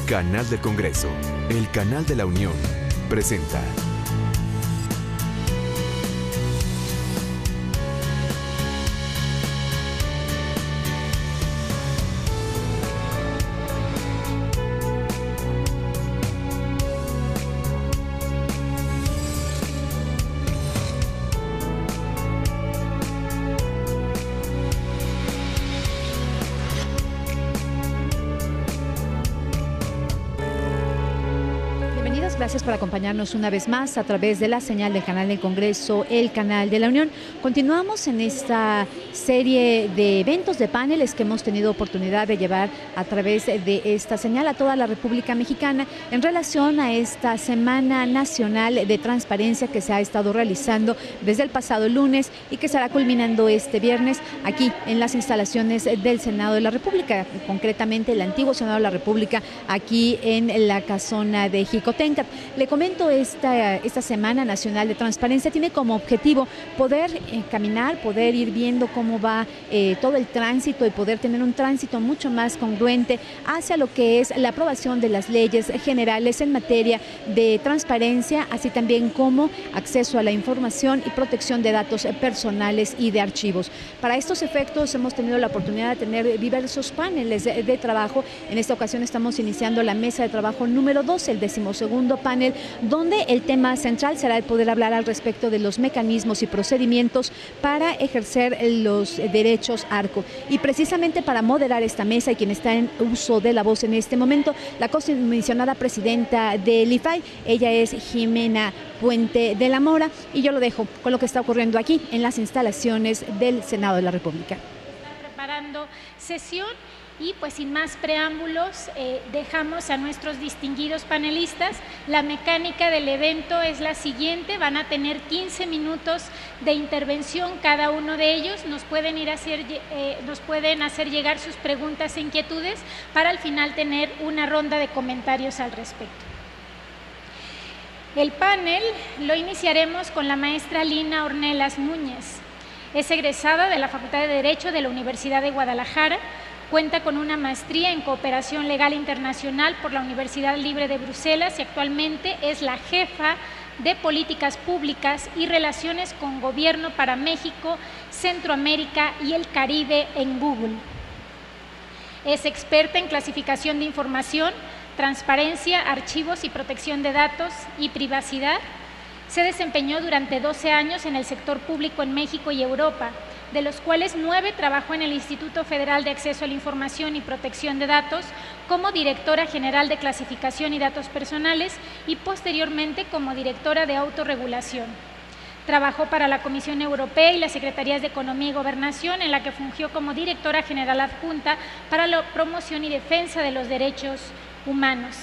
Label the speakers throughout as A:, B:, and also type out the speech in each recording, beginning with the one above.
A: Canal del Congreso, el canal de la Unión, presenta.
B: Gracias por acompañarnos una vez más a través de la señal del canal del Congreso, el canal de la Unión. Continuamos en esta serie de eventos, de paneles que hemos tenido oportunidad de llevar a través de esta señal a toda la República Mexicana en relación a esta Semana Nacional de Transparencia que se ha estado realizando desde el pasado lunes y que estará culminando este viernes aquí en las instalaciones del Senado de la República, concretamente el antiguo Senado de la República, aquí en la casona de Jicotencat. Le comento, esta Semana Nacional de Transparencia tiene como objetivo poder caminar, poder ir viendo cómo va todo el tránsito y poder tener un tránsito mucho más congruente hacia lo que es la aprobación de las leyes generales en materia de transparencia, así también como acceso a la información y protección de datos personales y de archivos. Para estos efectos hemos tenido la oportunidad de tener diversos paneles de trabajo. En esta ocasión estamos iniciando la mesa de trabajo número 2, el 12º panel, donde el tema central será el poder hablar al respecto de los mecanismos y procedimientos para ejercer los derechos ARCO. Y precisamente para moderar esta mesa y quien está en uso de la voz en este momento, la comisionada presidenta del IFAI, ella es Jimena Puente de la Mora, y yo lo dejo con lo que está ocurriendo aquí en las instalaciones del Senado de la República.
C: Está preparando sesión. Y pues sin más preámbulos, dejamos a nuestros distinguidos panelistas. La mecánica del evento es la siguiente: van a tener 15 minutos de intervención cada uno de ellos. Nos pueden hacer llegar sus preguntas e inquietudes para al final tener una ronda de comentarios al respecto. El panel lo iniciaremos con la maestra Lina Ornelas Núñez. Es egresada de la Facultad de Derecho de la Universidad de Guadalajara. Cuenta con una maestría en Cooperación Legal Internacional por la Universidad Libre de Bruselas y actualmente es la jefa de Políticas Públicas y Relaciones con Gobierno para México, Centroamérica y el Caribe en Google. Es experta en clasificación de información, transparencia, archivos y protección de datos y privacidad. Se desempeñó durante 12 años en el sector público en México y Europa, de los cuales 9 trabajó en el Instituto Federal de Acceso a la Información y Protección de Datos como directora general de clasificación y datos personales y posteriormente como directora de autorregulación. Trabajó para la Comisión Europea y las Secretarías de Economía y Gobernación, en la que fungió como directora general adjunta para la promoción y defensa de los derechos humanos.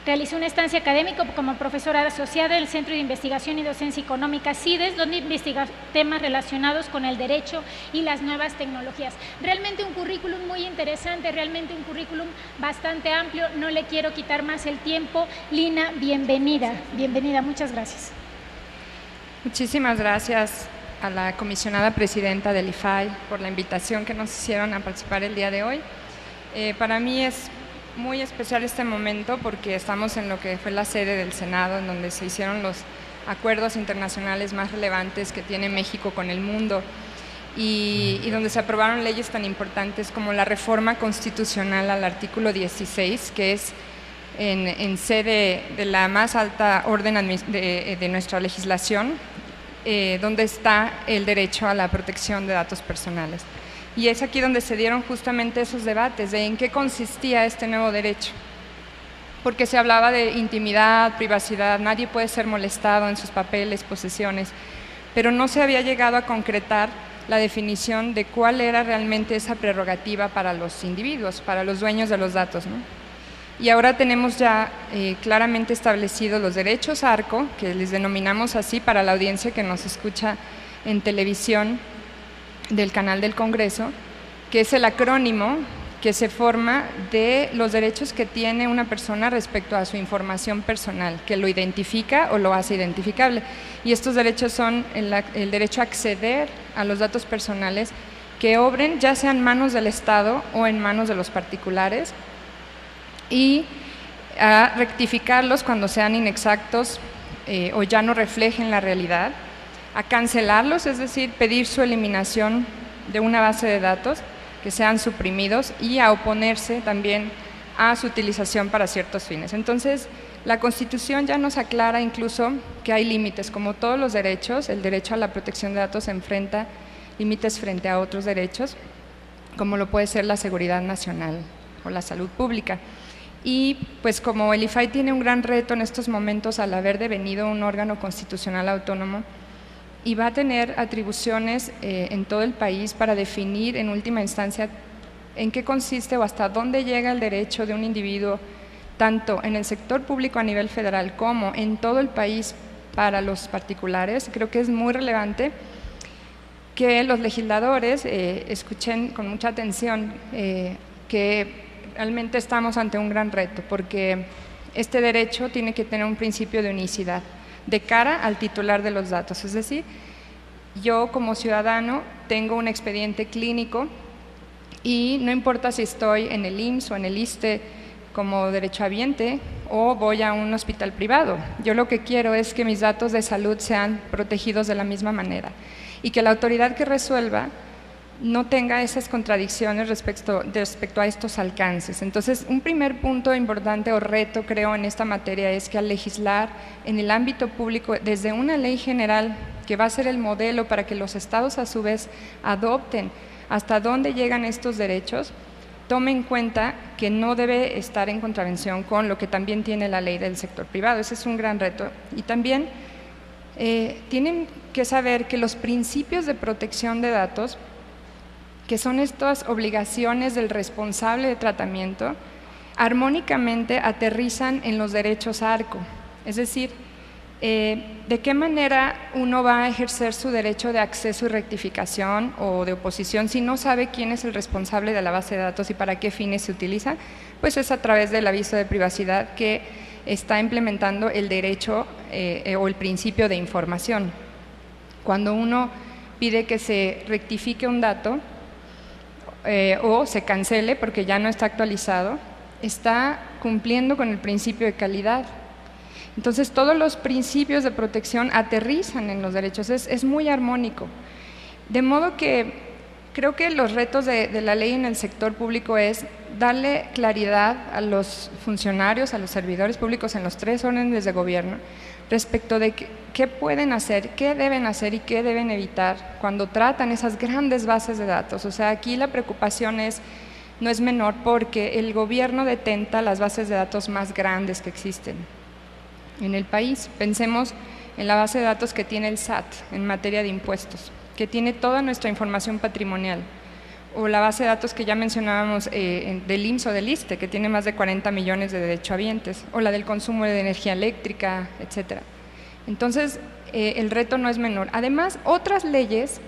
C: Realizó una estancia académica como profesora asociada en el Centro de Investigación y Docencia Económica CIDES, donde investiga temas relacionados con el derecho y las nuevas tecnologías. Realmente un currículum muy interesante, realmente un currículum bastante amplio. No le quiero quitar más el tiempo. Lina, bienvenida. Bienvenida, muchas gracias.
D: Muchísimas gracias a la comisionada presidenta del IFAI por la invitación que nos hicieron a participar el día de hoy. Para mí es muy especial este momento porque estamos en lo que fue la sede del Senado, en donde se hicieron los acuerdos internacionales más relevantes que tiene México con el mundo y donde se aprobaron leyes tan importantes como la reforma constitucional al artículo 16, que es en sede de la más alta orden de nuestra legislación, donde está el derecho a la protección de datos personales. Y es aquí donde se dieron justamente esos debates de en qué consistía este nuevo derecho. Porque se hablaba de intimidad, privacidad, nadie puede ser molestado en sus papeles, posesiones, pero no se había llegado a concretar la definición de cuál era realmente esa prerrogativa para los individuos, para los dueños de los datos, ¿no? Y ahora tenemos ya claramente establecidos los derechos ARCO, que les denominamos así para la audiencia que nos escucha en televisión del canal del Congreso, que es el acrónimo que se forma de los derechos que tiene una persona respecto a su información personal, que lo identifica o lo hace identificable. Y estos derechos son el derecho a acceder a los datos personales que obren ya sea en manos del Estado o en manos de los particulares, y a rectificarlos cuando sean inexactos o ya no reflejen la realidad, a cancelarlos, es decir, pedir su eliminación de una base de datos, que sean suprimidos, y a oponerse también a su utilización para ciertos fines. Entonces, la Constitución ya nos aclara incluso que hay límites, como todos los derechos. El derecho a la protección de datos enfrenta límites frente a otros derechos, como lo puede ser la seguridad nacional o la salud pública. Y pues como el IFAI tiene un gran reto en estos momentos al haber devenido un órgano constitucional autónomo, y va a tener atribuciones en todo el país para definir en última instancia en qué consiste o hasta dónde llega el derecho de un individuo, tanto en el sector público a nivel federal como en todo el país para los particulares. Creo que es muy relevante que los legisladores escuchen con mucha atención que realmente estamos ante un gran reto, porque este derecho tiene que tener un principio de unicidad de cara al titular de los datos. Es decir, yo como ciudadano tengo un expediente clínico y no importa si estoy en el IMSS o en el ISSSTE como derechohabiente o voy a un hospital privado. Yo lo que quiero es que mis datos de salud sean protegidos de la misma manera y que la autoridad que resuelva no tenga esas contradicciones respecto a estos alcances. Entonces, un primer punto importante o reto, creo, en esta materia es que al legislar en el ámbito público desde una ley general que va a ser el modelo para que los estados a su vez adopten hasta dónde llegan estos derechos, tome en cuenta que no debe estar en contravención con lo que también tiene la ley del sector privado. Ese es un gran reto. Y también tienen que saber que los principios de protección de datos, que son estas obligaciones del responsable de tratamiento, armónicamente aterrizan en los derechos ARCO. Es decir, de qué manera uno va a ejercer su derecho de acceso y rectificación o de oposición si no sabe quién es el responsable de la base de datos y para qué fines se utiliza, pues es a través del aviso de privacidad que está implementando el derecho o el principio de información. Cuando uno pide que se rectifique un dato, o se cancele porque ya no está actualizado, está cumpliendo con el principio de calidad. Entonces, todos los principios de protección aterrizan en los derechos, es muy armónico. De modo que creo que los retos de la ley en el sector público es darle claridad a los funcionarios, a los servidores públicos en los 3 órdenes de gobierno respecto de qué pueden hacer, qué deben hacer y qué deben evitar cuando tratan esas grandes bases de datos. O sea, aquí la preocupación no es menor porque el gobierno detenta las bases de datos más grandes que existen en el país. Pensemos en la base de datos que tiene el SAT en materia de impuestos, que tiene toda nuestra información patrimonial, o la base de datos que ya mencionábamos del IMSS o del ISSSTE, que tiene más de 40 millones de derechohabientes, o la del consumo de energía eléctrica, etcétera. Entonces, el reto no es menor. Además, otras leyes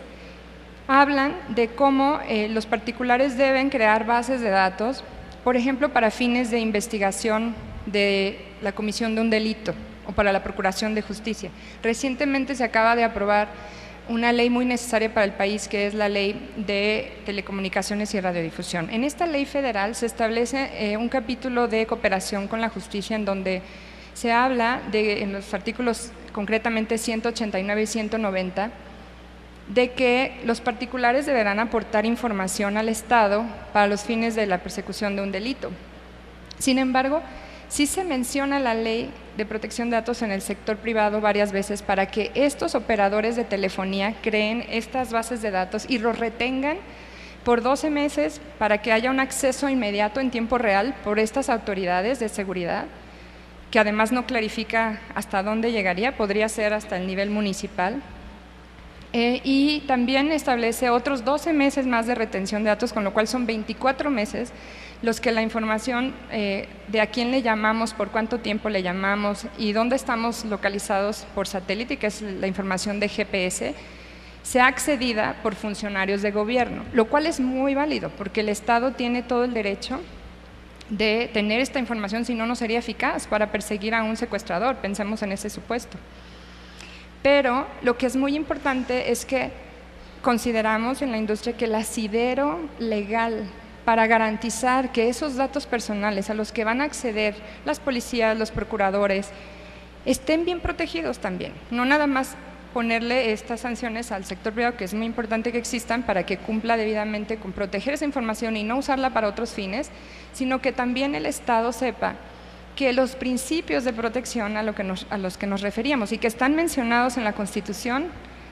D: hablan de cómo los particulares deben crear bases de datos, por ejemplo, para fines de investigación de la comisión de un delito o para la procuración de justicia. Recientemente se acaba de aprobar una ley muy necesaria para el país, que es la Ley de Telecomunicaciones y Radiodifusión. En esta ley federal se establece un capítulo de cooperación con la justicia en donde se habla en los artículos concretamente 189 y 190, de que los particulares deberán aportar información al Estado para los fines de la persecución de un delito. Sin embargo, sí se menciona la ley de protección de datos en el sector privado varias veces para que estos operadores de telefonía creen estas bases de datos y los retengan por 12 meses para que haya un acceso inmediato en tiempo real por estas autoridades de seguridad, que además no clarifica hasta dónde llegaría, podría ser hasta el nivel municipal. Y también establece otros 12 meses más de retención de datos, con lo cual son 24 meses los que la información de a quién le llamamos, por cuánto tiempo le llamamos y dónde estamos localizados por satélite, que es la información de GPS, sea accedida por funcionarios de gobierno, lo cual es muy válido porque el Estado tiene todo el derecho de tener esta información, si no, no sería eficaz para perseguir a un secuestrador, pensemos en ese supuesto. Pero lo que es muy importante es que consideramos en la industria que el asidero legal para garantizar que esos datos personales a los que van a acceder las policías, los procuradores, estén bien protegidos también. No nada más ponerle estas sanciones al sector privado, que es muy importante que existan para que cumpla debidamente con proteger esa información y no usarla para otros fines, sino que también el Estado sepa que los principios de protección a los que nos referíamos y que están mencionados en la Constitución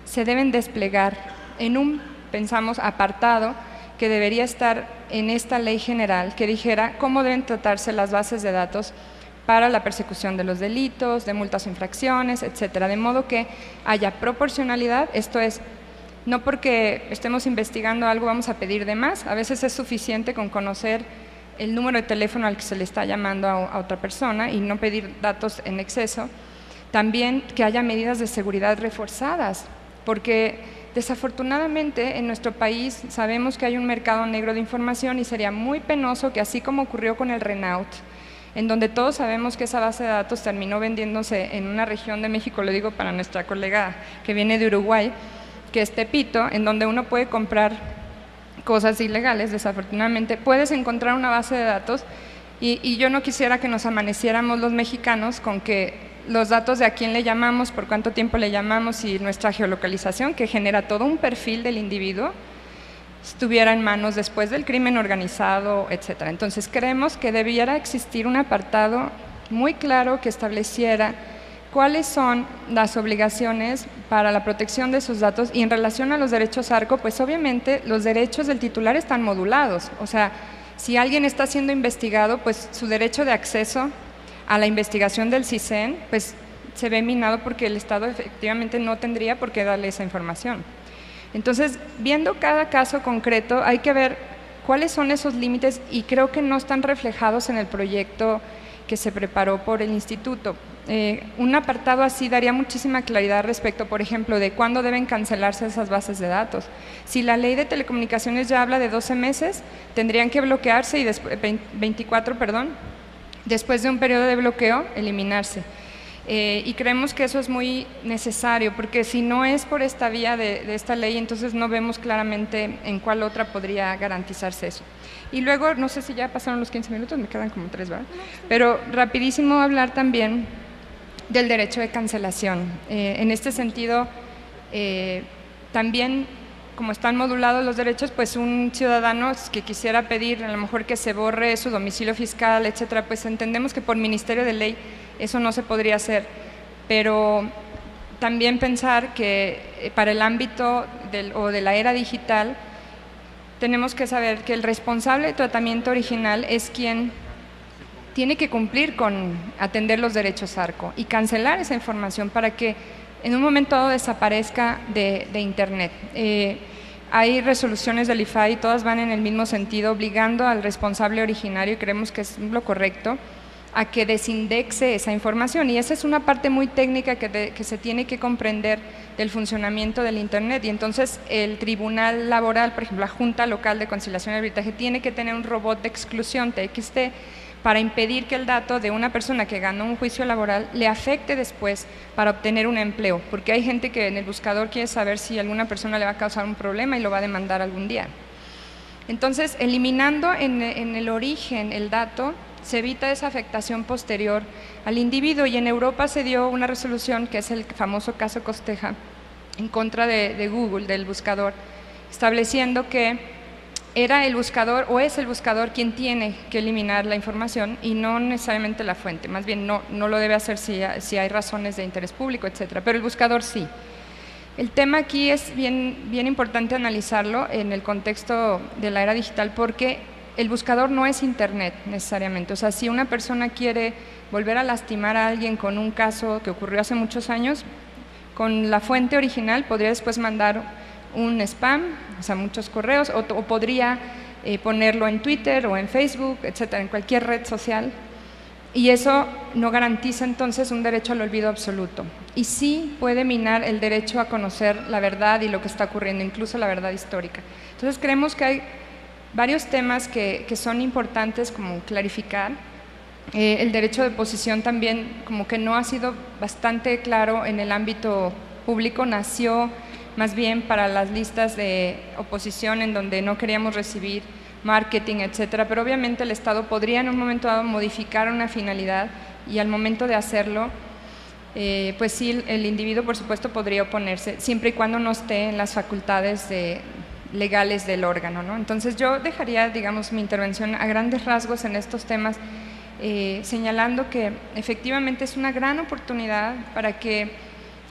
D: se deben desplegar en un, pensamos, apartado que debería estar en esta ley general que dijera cómo deben tratarse las bases de datos para la persecución de los delitos, de multas o infracciones, etcétera, de modo que haya proporcionalidad, esto es, no porque estemos investigando algo vamos a pedir de más, a veces es suficiente con conocer el número de teléfono al que se le está llamando a otra persona y no pedir datos en exceso. También que haya medidas de seguridad reforzadas, porque desafortunadamente en nuestro país sabemos que hay un mercado negro de información y sería muy penoso que, así como ocurrió con el Renault, en donde todos sabemos que esa base de datos terminó vendiéndose en una región de México, lo digo para nuestra colega que viene de Uruguay, que es Tepito, en donde uno puede comprar cosas ilegales, desafortunadamente, puedes encontrar una base de datos y yo no quisiera que nos amaneciéramos los mexicanos con que los datos de a quién le llamamos, por cuánto tiempo le llamamos y nuestra geolocalización, que genera todo un perfil del individuo, estuviera en manos después del crimen organizado, etcétera. Entonces creemos que debiera existir un apartado muy claro que estableciera cuáles son las obligaciones para la protección de esos datos y en relación a los derechos ARCO, pues obviamente los derechos del titular están modulados, o sea, si alguien está siendo investigado, pues su derecho de acceso a la investigación del CISEN, pues se ve minado porque el Estado efectivamente no tendría por qué darle esa información. Entonces, viendo cada caso concreto, hay que ver cuáles son esos límites y creo que no están reflejados en el proyecto que se preparó por el Instituto. Un apartado así daría muchísima claridad respecto, por ejemplo, de cuándo deben cancelarse esas bases de datos. Si la ley de telecomunicaciones ya habla de 12 meses, tendrían que bloquearse y 24, después de un periodo de bloqueo, eliminarse. Y creemos que eso es muy necesario, porque si no es por esta vía de esta ley, entonces no vemos claramente en cuál otra podría garantizarse eso. Y luego, no sé si ya pasaron los 15 minutos, me quedan como 3, ¿verdad? Pero rapidísimo hablar también del derecho de cancelación. En este sentido, también, como están modulados los derechos, pues un ciudadano que quisiera pedir a lo mejor que se borre su domicilio fiscal, etcétera, pues entendemos que por Ministerio de Ley eso no se podría hacer, pero también pensar que para el ámbito de la era digital tenemos que saber que el responsable de tratamiento original es quien tiene que cumplir con atender los derechos ARCO y cancelar esa información para que en un momento dado desaparezca de Internet. Hay resoluciones del IFAI, todas van en el mismo sentido, obligando al responsable originario, y creemos que es lo correcto, a que desindexe esa información, y esa es una parte muy técnica que se tiene que comprender del funcionamiento del Internet, y entonces el Tribunal Laboral, por ejemplo, la Junta Local de Conciliación y Arbitraje, tiene que tener un robot de exclusión, TXT, para impedir que el dato de una persona que ganó un juicio laboral le afecte después para obtener un empleo, porque hay gente que en el buscador quiere saber si alguna persona le va a causar un problema y lo va a demandar algún día. Entonces, eliminando en el origen el dato, se evita esa afectación posterior al individuo, y en Europa se dio una resolución, que es el famoso caso Costeja, en contra de Google, del buscador, estableciendo que era el buscador o es el buscador quien tiene que eliminar la información y no necesariamente la fuente, más bien no lo debe hacer si hay razones de interés público, etcétera, pero el buscador sí. El tema aquí es bien importante analizarlo en el contexto de la era digital, porque el buscador no es Internet necesariamente. O sea, si una persona quiere volver a lastimar a alguien con un caso que ocurrió hace muchos años, con la fuente original podría después mandar un spam, o sea, muchos correos, o podría ponerlo en Twitter o en Facebook, etcétera, en cualquier red social, y eso no garantiza entonces un derecho al olvido absoluto. Y sí puede minar el derecho a conocer la verdad y lo que está ocurriendo, incluso la verdad histórica. Entonces creemos que hay varios temas que son importantes como clarificar. El derecho de oposición también como que no ha sido bastante claro en el ámbito público, nació más bien para las listas de oposición en donde no queríamos recibir marketing, etcétera, pero obviamente el Estado podría en un momento dado modificar una finalidad y al momento de hacerlo, pues sí, el individuo por supuesto podría oponerse, siempre y cuando no esté en las facultades legales del órgano, ¿no? Entonces yo dejaría, digamos, mi intervención a grandes rasgos en estos temas, señalando que efectivamente es una gran oportunidad para que,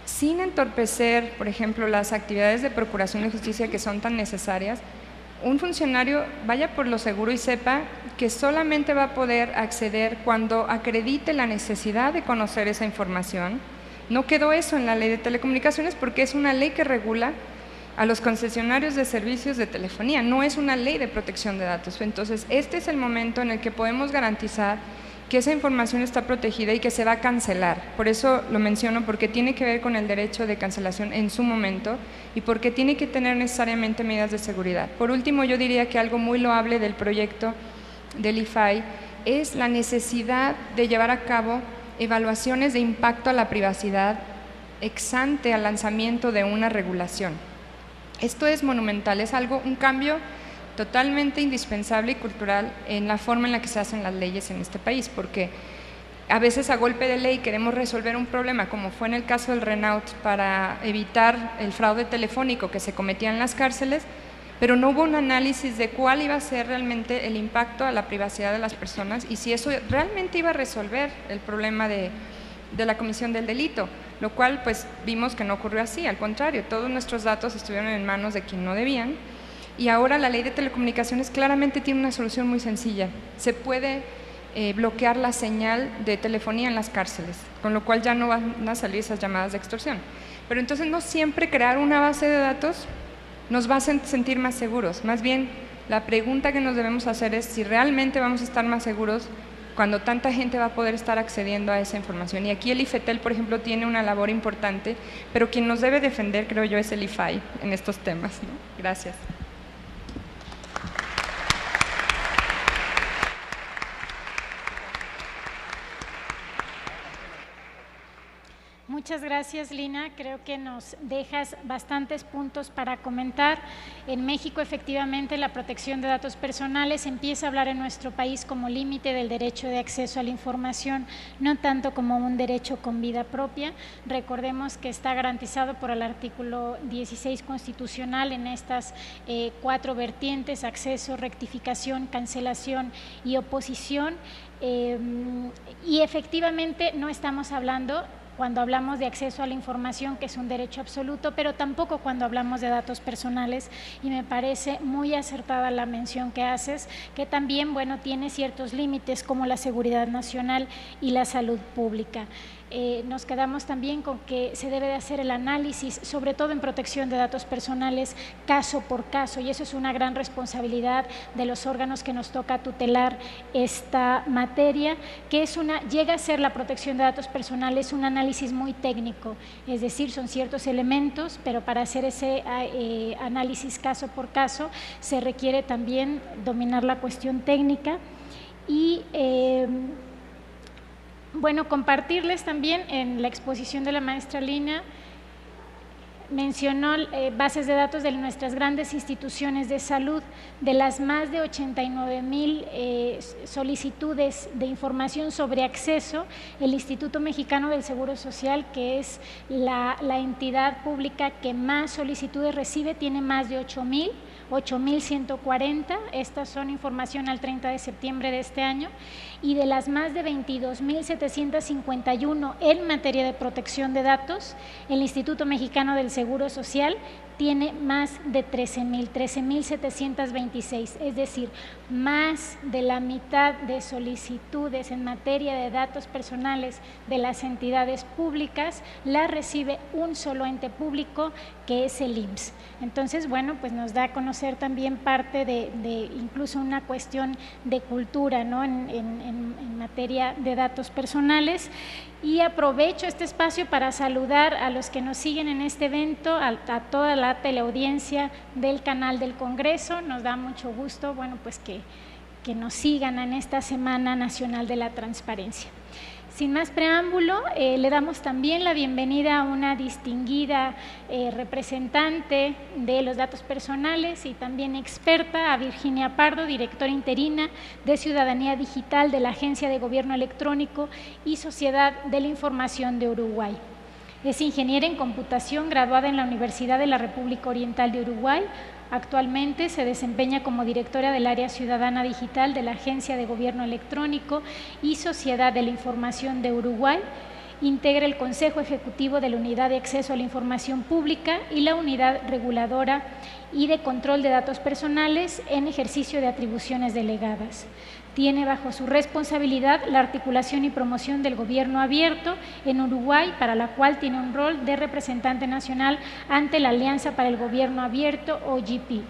D: sin entorpecer, por ejemplo, las actividades de procuración de justicia que son tan necesarias, un funcionario vaya por lo seguro y sepa que solamente va a poder acceder cuando acredite la necesidad de conocer esa información. No quedó eso en la Ley de Telecomunicaciones porque es una ley que regula a los concesionarios de servicios de telefonía, no es una ley de protección de datos. Entonces, este es el momento en el que podemos garantizar que esa información está protegida y que se va a cancelar. Por eso lo menciono, porque tiene que ver con el derecho de cancelación en su momento y porque tiene que tener necesariamente medidas de seguridad. Por último, yo diría que algo muy loable del proyecto del IFAI es la necesidad de llevar a cabo evaluaciones de impacto a la privacidad ex ante al lanzamiento de una regulación. Esto es monumental, es un cambio totalmente indispensable y cultural en la forma en la que se hacen las leyes en este país, porque a veces a golpe de ley queremos resolver un problema, como fue en el caso del Renault, para evitar el fraude telefónico que se cometía en las cárceles, pero no hubo un análisis de cuál iba a ser realmente el impacto a la privacidad de las personas y si eso realmente iba a resolver el problema de la comisión del delito, lo cual pues vimos que no ocurrió así, al contrario, todos nuestros datos estuvieron en manos de quien no debían. Y ahora la Ley de Telecomunicaciones claramente tiene una solución muy sencilla. Se puede bloquear la señal de telefonía en las cárceles, con lo cual ya no van a salir esas llamadas de extorsión. Pero entonces no siempre crear una base de datos nos va a sentir más seguros. Más bien, la pregunta que nos debemos hacer es si realmente vamos a estar más seguros cuando tanta gente va a poder estar accediendo a esa información. Y aquí el IFETEL, por ejemplo, tiene una labor importante, pero quien nos debe defender, creo yo, es el IFAI en estos temas, ¿no? Gracias.
C: Muchas gracias, Lina. Creo que nos dejas bastantes puntos para comentar. En México, efectivamente, la protección de datos personales empieza a hablar en nuestro país como límite del derecho de acceso a la información, no tanto como un derecho con vida propia. Recordemos que está garantizado por el artículo 16 constitucional en estas 4 vertientes: acceso, rectificación, cancelación y oposición. Y efectivamente no estamos hablando, cuando hablamos de acceso a la información, que es un derecho absoluto, pero tampoco cuando hablamos de datos personales, y me parece muy acertada la mención que haces, que también, bueno, tiene ciertos límites como la seguridad nacional y la salud pública. Nos quedamos también con que se debe de hacer el análisis, sobre todo en protección de datos personales, caso por caso, y eso es una gran responsabilidad de los órganos que nos toca tutelar esta materia, que llega a ser la protección de datos personales un análisis muy técnico, es decir, son ciertos elementos, pero para hacer ese análisis caso por caso se requiere también dominar la cuestión técnica y bueno, compartirles también en la exposición de la maestra Lina, mencionó bases de datos de nuestras grandes instituciones de salud, de las más de 89,000 solicitudes de información sobre acceso. El Instituto Mexicano del Seguro Social, que es la entidad pública que más solicitudes recibe, tiene más de 8,140, estas son información al 30 de septiembre de este año, y de las más de 22,751 en materia de protección de datos, el Instituto Mexicano del Seguro Social tiene más de 13,726, es decir, más de la mitad de solicitudes en materia de datos personales de las entidades públicas la recibe un solo ente público, que es el IMSS. Entonces, bueno, pues nos da a conocer también parte de incluso una cuestión de cultura, ¿no?, en materia de datos personales. Y aprovecho este espacio para saludar a los que nos siguen en este evento, a toda la teleaudiencia del canal del Congreso. Nos da mucho gusto, bueno, pues que que nos sigan en esta Semana Nacional de la Transparencia. Sin más preámbulo, le damos también la bienvenida a una distinguida representante de los datos personales y también experta, a Virginia Pardo, directora interina de Ciudadanía Digital de la Agencia de Gobierno Electrónico y Sociedad de la Información de Uruguay. Es ingeniera en computación graduada en la Universidad de la República Oriental de Uruguay. Actualmente se desempeña como directora del área ciudadana digital de la Agencia de Gobierno Electrónico y Sociedad de la Información de Uruguay. Integra el Consejo Ejecutivo de la Unidad de Acceso a la Información Pública y la Unidad Reguladora y de Control de Datos Personales en ejercicio de atribuciones delegadas. Tiene bajo su responsabilidad la articulación y promoción del gobierno abierto en Uruguay, para la cual tiene un rol de representante nacional ante la Alianza para el Gobierno Abierto, OGP.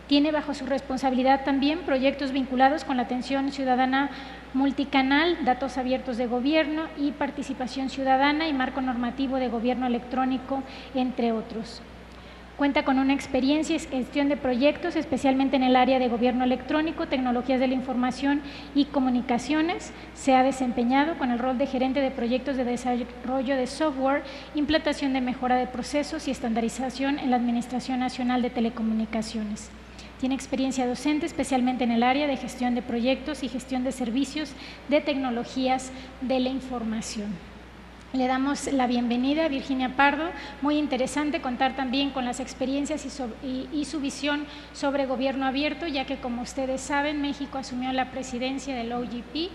C: Tiene bajo su responsabilidad también proyectos vinculados con la atención ciudadana multicanal, datos abiertos de gobierno y participación ciudadana y marco normativo de gobierno electrónico, entre otros. Cuenta con una experiencia en gestión de proyectos, especialmente en el área de gobierno electrónico, tecnologías de la información y comunicaciones. Se ha desempeñado con el rol de gerente de proyectos de desarrollo de software, implantación de mejora de procesos y estandarización en la Administración Nacional de Telecomunicaciones. Tiene experiencia docente, especialmente en el área de gestión de proyectos y gestión de servicios de tecnologías de la información. Le damos la bienvenida a Virginia Pardo. Muy interesante contar también con las experiencias y su visión sobre gobierno abierto, ya que, como ustedes saben, México asumió la presidencia del OGP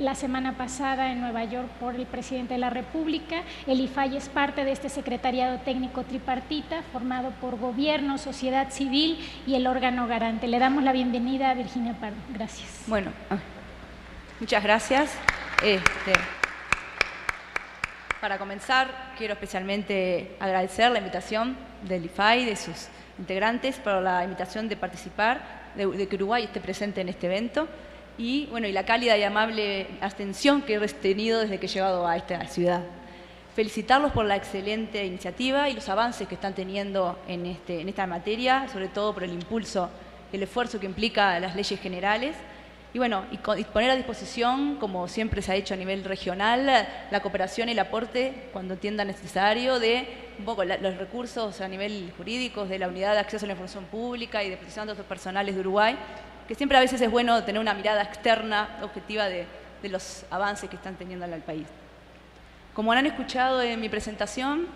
C: la semana pasada en Nueva York por el presidente de la República. El IFAI es parte de este secretariado técnico tripartita formado por gobierno, sociedad civil y el órgano garante. Le damos la bienvenida a Virginia Pardo. Gracias.
E: Bueno, muchas gracias. Para comenzar, quiero especialmente agradecer la invitación del IFAI, de sus integrantes, por la invitación de participar, de que Uruguay esté presente en este evento y, bueno, y la cálida y amable atención que he tenido desde que he llegado a esta ciudad. Felicitarlos por la excelente iniciativa y los avances que están teniendo en esta materia, sobre todo por el impulso, el esfuerzo que implica las leyes generales. Y bueno, y poner a disposición, como siempre se ha hecho a nivel regional, la cooperación y el aporte, cuando entienda necesario, de un poco los recursos a nivel jurídico de la Unidad de Acceso a la Información Pública y de Protección de Datos Personales de Uruguay, que siempre a veces es bueno tener una mirada externa, objetiva, de los avances que están teniendo en el país. Como han escuchado en mi presentación,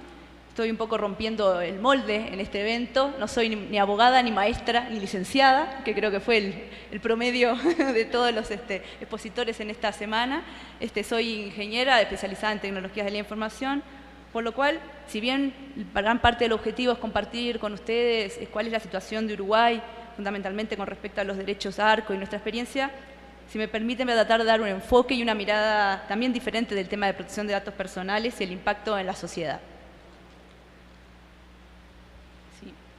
E: estoy un poco rompiendo el molde en este evento. No soy ni abogada, ni maestra, ni licenciada, que creo que fue el promedio de todos los expositores en esta semana. Soy ingeniera especializada en tecnologías de la información, por lo cual, si bien gran parte del objetivo es compartir con ustedes cuál es la situación de Uruguay, fundamentalmente con respecto a los derechos ARCO y nuestra experiencia, si me permiten, voy a tratar de dar un enfoque y una mirada también diferente del tema de protección de datos personales y el impacto en la sociedad.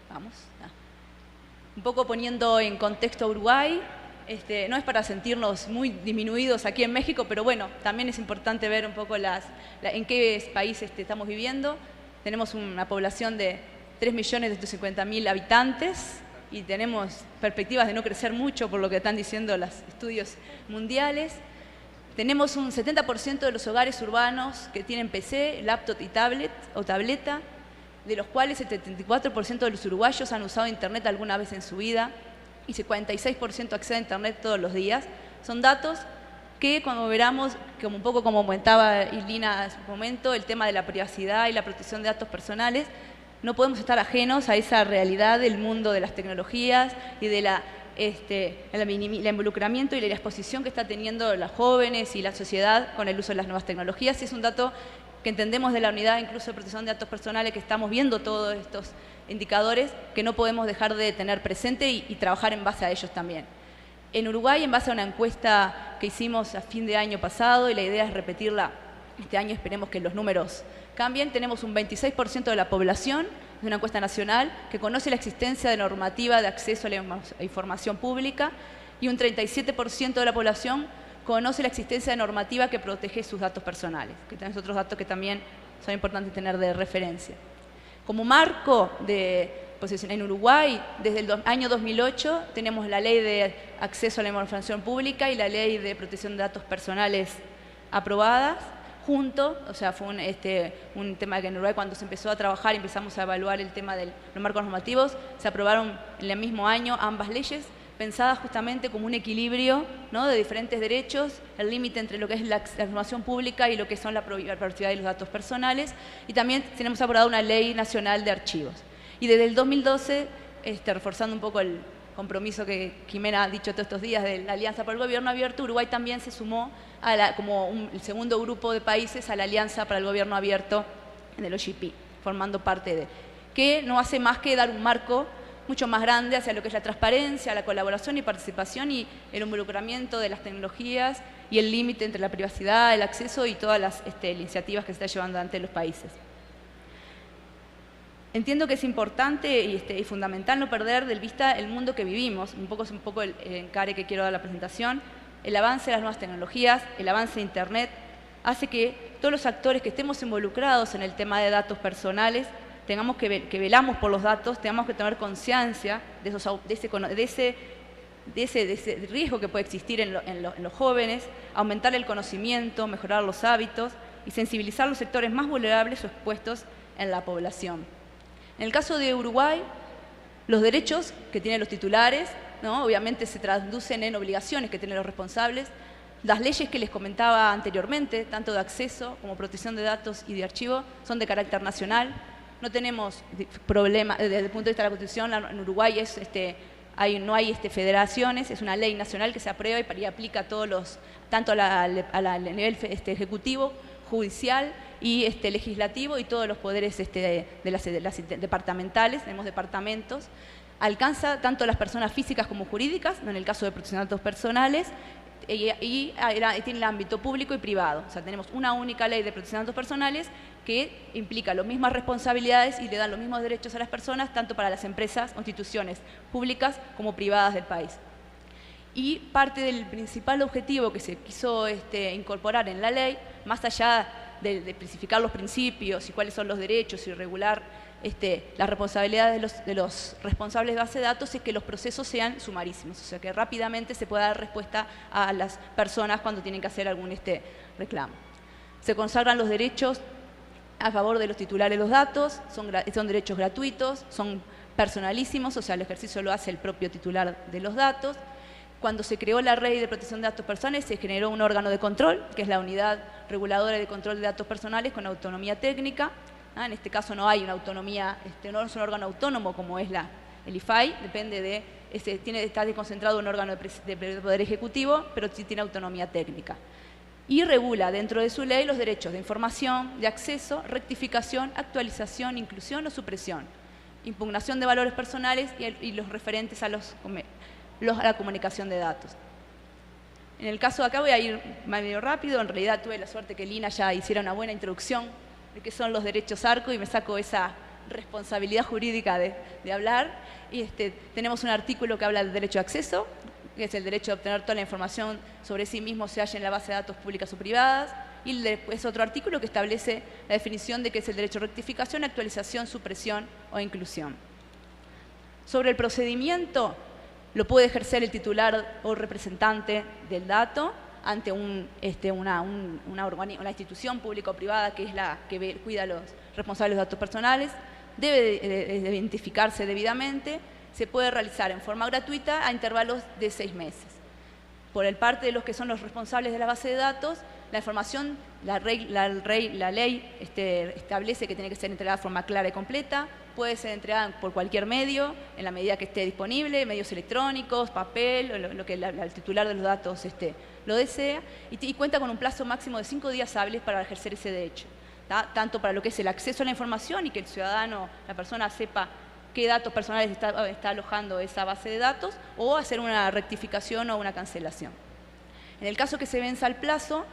E: Vamos. Un poco poniendo en contexto a Uruguay, no es para sentirnos muy disminuidos aquí en México, pero bueno, también es importante ver un poco en qué país estamos viviendo. Tenemos una población de 3.250.000 habitantes y tenemos perspectivas de no crecer mucho por lo que están diciendo los estudios mundiales. Tenemos un 70% de los hogares urbanos que tienen PC, laptop y tableta, de los cuales el 74% de los uruguayos han usado Internet alguna vez en su vida y el 46% accede a Internet todos los días. Son datos que, cuando veramos, como un poco como comentaba Islina hace un momento, el tema de la privacidad y la protección de datos personales, no podemos estar ajenos a esa realidad del mundo de las tecnologías y de el involucramiento y la exposición que está teniendo los jóvenes y la sociedad con el uso de las nuevas tecnologías. Y es un dato que entendemos de la unidad incluso de protección de datos personales, que estamos viendo todos estos indicadores que no podemos dejar de tener presente y trabajar en base a ellos también. En Uruguay, en base a una encuesta que hicimos a fin de año pasado, y la idea es repetirla este año, esperemos que los números cambien, tenemos un 26% de la población, es una encuesta nacional, que conoce la existencia de normativa de acceso a la información pública, y un 37% de la población conoce la existencia de normativa que protege sus datos personales, que tenemos otros datos que también son importantes tener de referencia. Como marco en Uruguay, desde el año 2008, tenemos la Ley de Acceso a la Información Pública y la Ley de Protección de Datos Personales aprobadas junto, o sea, fue un tema que en Uruguay cuando se empezó a trabajar y empezamos a evaluar el tema de los marcos normativos, se aprobaron en el mismo año ambas leyes, pensadas justamente como un equilibrio, ¿no?, de diferentes derechos, el límite entre lo que es la información pública y lo que son la privacidad de los datos personales, y también tenemos aprobada una ley nacional de archivos. Y desde el 2012, reforzando un poco el compromiso que Jimena ha dicho todos estos días de la Alianza para el Gobierno Abierto, Uruguay también se sumó como el segundo grupo de países a la Alianza para el Gobierno Abierto en el OGP, formando parte de, que no hace más que dar un marco mucho más grande hacia lo que es la transparencia, la colaboración y participación y el involucramiento de las tecnologías y el límite entre la privacidad, el acceso y todas las iniciativas que se están llevando ante los países. Entiendo que es importante y fundamental no perder de vista el mundo que vivimos, es un poco el encare que quiero dar a la presentación. El avance de las nuevas tecnologías, el avance de Internet, hace que todos los actores que estemos involucrados en el tema de datos personales tengamos que velamos por los datos, tengamos que tener conciencia de ese riesgo que puede existir en los jóvenes, aumentar el conocimiento, mejorar los hábitos y sensibilizar los sectores más vulnerables o expuestos en la población. En el caso de Uruguay, los derechos que tienen los titulares, ¿no?, obviamente se traducen en obligaciones que tienen los responsables. Las leyes que les comentaba anteriormente, tanto de acceso como protección de datos y de archivo, son de carácter nacional. No tenemos problema desde el punto de vista de la Constitución. En Uruguay no hay federaciones, es una ley nacional que se aprueba y aplica a todos tanto al nivel ejecutivo, judicial y legislativo y todos los poderes de las departamentales, tenemos departamentos. Alcanza tanto a las personas físicas como jurídicas, en el caso de protección de datos personales, y tiene el ámbito público y privado. O sea, tenemos una única ley de protección de datos personales que implica las mismas responsabilidades y le dan los mismos derechos a las personas, tanto para las empresas o instituciones públicas como privadas del país. Y parte del principal objetivo que se quiso incorporar en la ley, más allá de especificar los principios y cuáles son los derechos y regular las responsabilidades de los responsables de base de datos, es que los procesos sean sumarísimos, o sea, que rápidamente se pueda dar respuesta a las personas cuando tienen que hacer algún reclamo. Se consagran los derechos a favor de los titulares de los datos, son derechos gratuitos, son personalísimos, o sea, el ejercicio lo hace el propio titular de los datos. Cuando se creó la Ley de Protección de Datos Personales, se generó un órgano de control, que es la Unidad Reguladora de Control de Datos Personales con autonomía técnica. En este caso no hay una autonomía, no es un órgano autónomo como es el IFAI, depende de, está desconcentrado un órgano de Poder Ejecutivo, pero sí tiene autonomía técnica. Y regula dentro de su ley los derechos de información, de acceso, rectificación, actualización, inclusión o supresión, impugnación de valores personales y los referentes a la comunicación de datos. En el caso de acá voy a ir medio rápido, en realidad tuve la suerte que Lina ya hiciera una buena introducción de qué son los derechos ARCO y me saco esa responsabilidad jurídica de hablar. Y tenemos un artículo que habla del derecho de acceso, que es el derecho de obtener toda la información sobre sí mismo se halla en la base de datos públicas o privadas, y después otro artículo que establece la definición de qué es el derecho de rectificación, actualización, supresión o inclusión. Sobre el procedimiento, lo puede ejercer el titular o representante del dato ante una institución pública o privada que es la que cuida a los responsables de datos personales, debe de identificarse debidamente, se puede realizar en forma gratuita a intervalos de 6 meses. Por el parte de los que son los responsables de la base de datos, la información, la ley establece que tiene que ser entregada de forma clara y completa, puede ser entregada por cualquier medio, en la medida que esté disponible, medios electrónicos, papel, o lo que el titular de los datos lo desea, y cuenta con un plazo máximo de 5 días hábiles para ejercer ese derecho, tanto para lo que es el acceso a la información y que el ciudadano, la persona sepa qué datos personales está alojando esa base de datos, o hacer una rectificación o una cancelación. En el caso que se venza el plazo,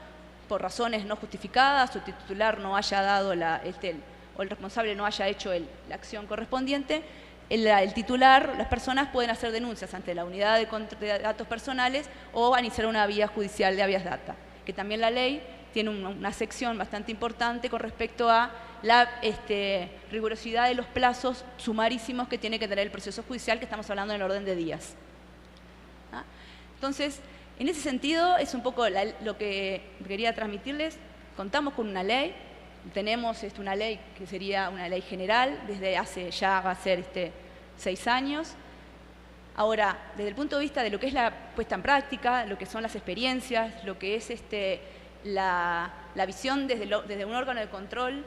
E: por razones no justificadas, o el titular no haya dado o el responsable no haya hecho la acción correspondiente, el titular, las personas pueden hacer denuncias ante la unidad de datos personales o iniciar una vía judicial de habeas data, que también la ley tiene una sección bastante importante con respecto a la rigurosidad de los plazos sumarísimos que tiene que tener el proceso judicial, que estamos hablando en el orden de días. ¿Ah? Entonces, en ese sentido, es un poco lo que quería transmitirles. Contamos con una ley, tenemos una ley que sería una ley general, desde hace ya va a ser 6 años. Ahora, desde el punto de vista de lo que es la puesta en práctica, lo que son las experiencias, lo que es la visión desde un órgano de control,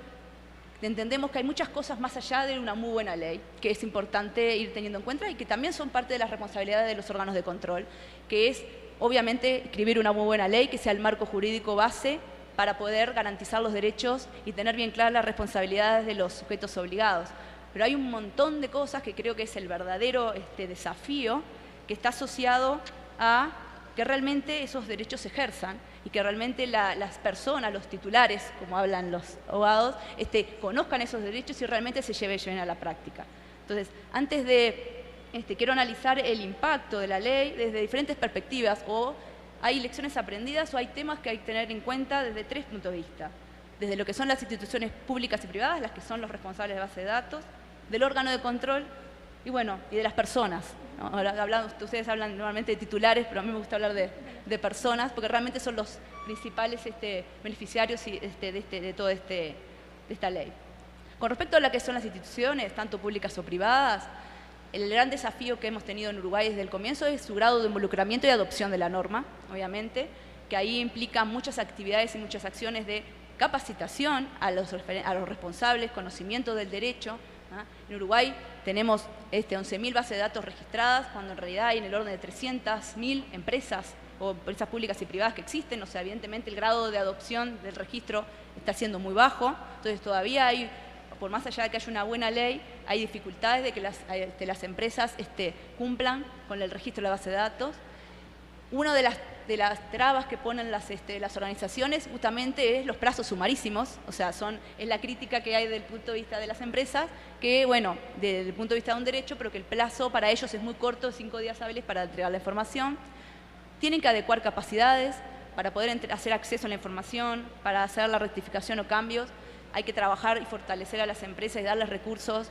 E: entendemos que hay muchas cosas más allá de una muy buena ley, que es importante ir teniendo en cuenta y que también son parte de las responsabilidades de los órganos de control, que es, obviamente, escribir una muy buena ley que sea el marco jurídico base para poder garantizar los derechos y tener bien claras las responsabilidades de los sujetos obligados. Pero hay un montón de cosas que creo que es el verdadero desafío, que está asociado a que realmente esos derechos se ejerzan y que realmente las personas, los titulares, como hablan los abogados, conozcan esos derechos y realmente se lleven a la práctica. Entonces, antes de, quiero analizar el impacto de la ley desde diferentes perspectivas, o hay lecciones aprendidas o hay temas que hay que tener en cuenta desde 3 puntos de vista. Desde lo que son las instituciones públicas y privadas, las que son los responsables de base de datos, del órgano de control y de las personas, ¿no? Ahora, ustedes hablan normalmente de titulares, pero a mí me gusta hablar de personas, porque realmente son los principales beneficiarios de toda esta ley. Con respecto a lo que son las instituciones, tanto públicas o privadas, el gran desafío que hemos tenido en Uruguay desde el comienzo es su grado de involucramiento y adopción de la norma, obviamente, que ahí implica muchas actividades y muchas acciones de capacitación a los responsables, conocimiento del derecho. En Uruguay tenemos 11.000 bases de datos registradas, cuando en realidad hay en el orden de 300.000 empresas o empresas públicas y privadas que existen. O sea, evidentemente el grado de adopción del registro está siendo muy bajo. Entonces todavía hay, por más allá de que haya una buena ley, hay dificultades de que las empresas cumplan con el registro de la base de datos. Una de las trabas que ponen las organizaciones justamente es los plazos sumarísimos, o sea, es la crítica que hay desde el punto de vista de las empresas, que desde el punto de vista de un derecho, pero que el plazo para ellos es muy corto, 5 días hábiles para entregar la información. Tienen que adecuar capacidades para poder hacer acceso a la información, para hacer la rectificación o cambios. Hay que trabajar y fortalecer a las empresas y darles recursos.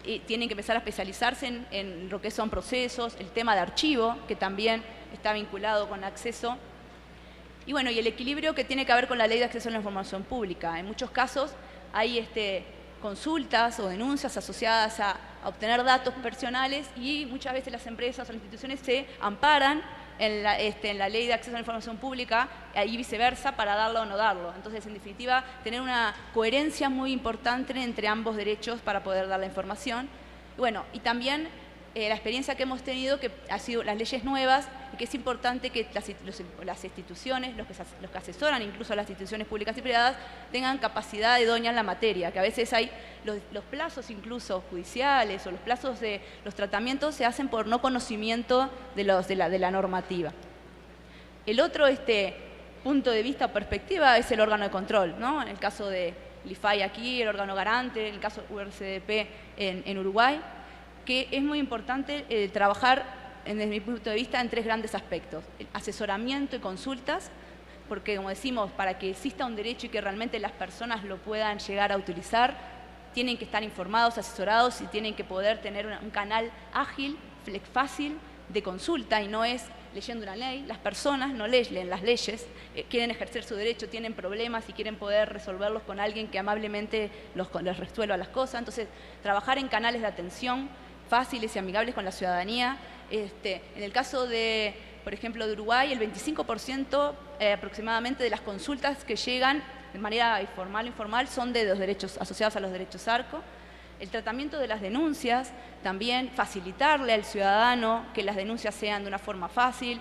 E: Y tienen que empezar a especializarse en lo que son procesos, el tema de archivo, que también está vinculado con acceso. Y y el equilibrio que tiene que ver con la ley de acceso a la información pública. En muchos casos hay consultas o denuncias asociadas a obtener datos personales y muchas veces las empresas o las instituciones se amparan en la ley de acceso a la información pública y viceversa para darlo o no darlo. Entonces, en definitiva, tener una coherencia muy importante entre ambos derechos para poder dar la información. Y también la experiencia que hemos tenido, que ha sido las leyes nuevas, y que es importante que las instituciones, los que asesoran incluso a las instituciones públicas y privadas, tengan capacidad de doña en la materia, que a veces hay los plazos incluso judiciales o los plazos de los tratamientos se hacen por no conocimiento de la normativa. El otro punto de vista o perspectiva es el órgano de control, ¿no? En el caso de LIFAI aquí, el órgano garante, en el caso de URCDP en Uruguay, que es muy importante trabajar, desde mi punto de vista, en 3 grandes aspectos. El asesoramiento y consultas, porque, como decimos, para que exista un derecho y que realmente las personas lo puedan llegar a utilizar, tienen que estar informados, asesorados y tienen que poder tener un canal ágil, fácil de consulta, y no es leyendo una ley. Las personas no leen las leyes, quieren ejercer su derecho, tienen problemas y quieren poder resolverlos con alguien que amablemente les resuelva las cosas. Entonces, trabajar en canales de atención fáciles y amigables con la ciudadanía. En el caso por ejemplo, de Uruguay, el 25% aproximadamente de las consultas que llegan de manera informal o informal son de los derechos asociados a los derechos ARCO. El tratamiento de las denuncias, también facilitarle al ciudadano que las denuncias sean de una forma fácil,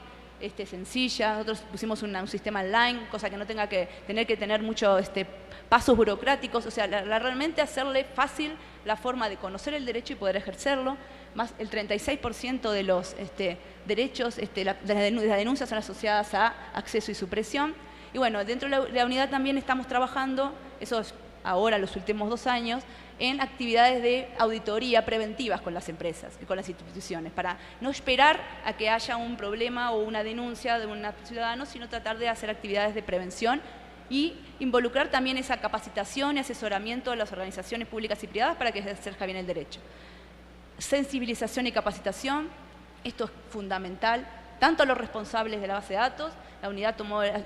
E: sencilla. Nosotros pusimos un sistema online, cosa que no tenga que tener muchos pasos burocráticos, o sea, realmente hacerle fácil la forma de conocer el derecho y poder ejercerlo. Más el 36% de los derechos, las denuncias son asociadas a acceso y supresión. Y dentro de la unidad también estamos trabajando, eso es ahora los últimos 2 años, en actividades de auditoría preventivas con las empresas y con las instituciones, para no esperar a que haya un problema o una denuncia de un ciudadano, sino tratar de hacer actividades de prevención y involucrar también esa capacitación y asesoramiento de las organizaciones públicas y privadas para que se ejerza bien el derecho. Sensibilización y capacitación, esto es fundamental, tanto a los responsables de la base de datos. La unidad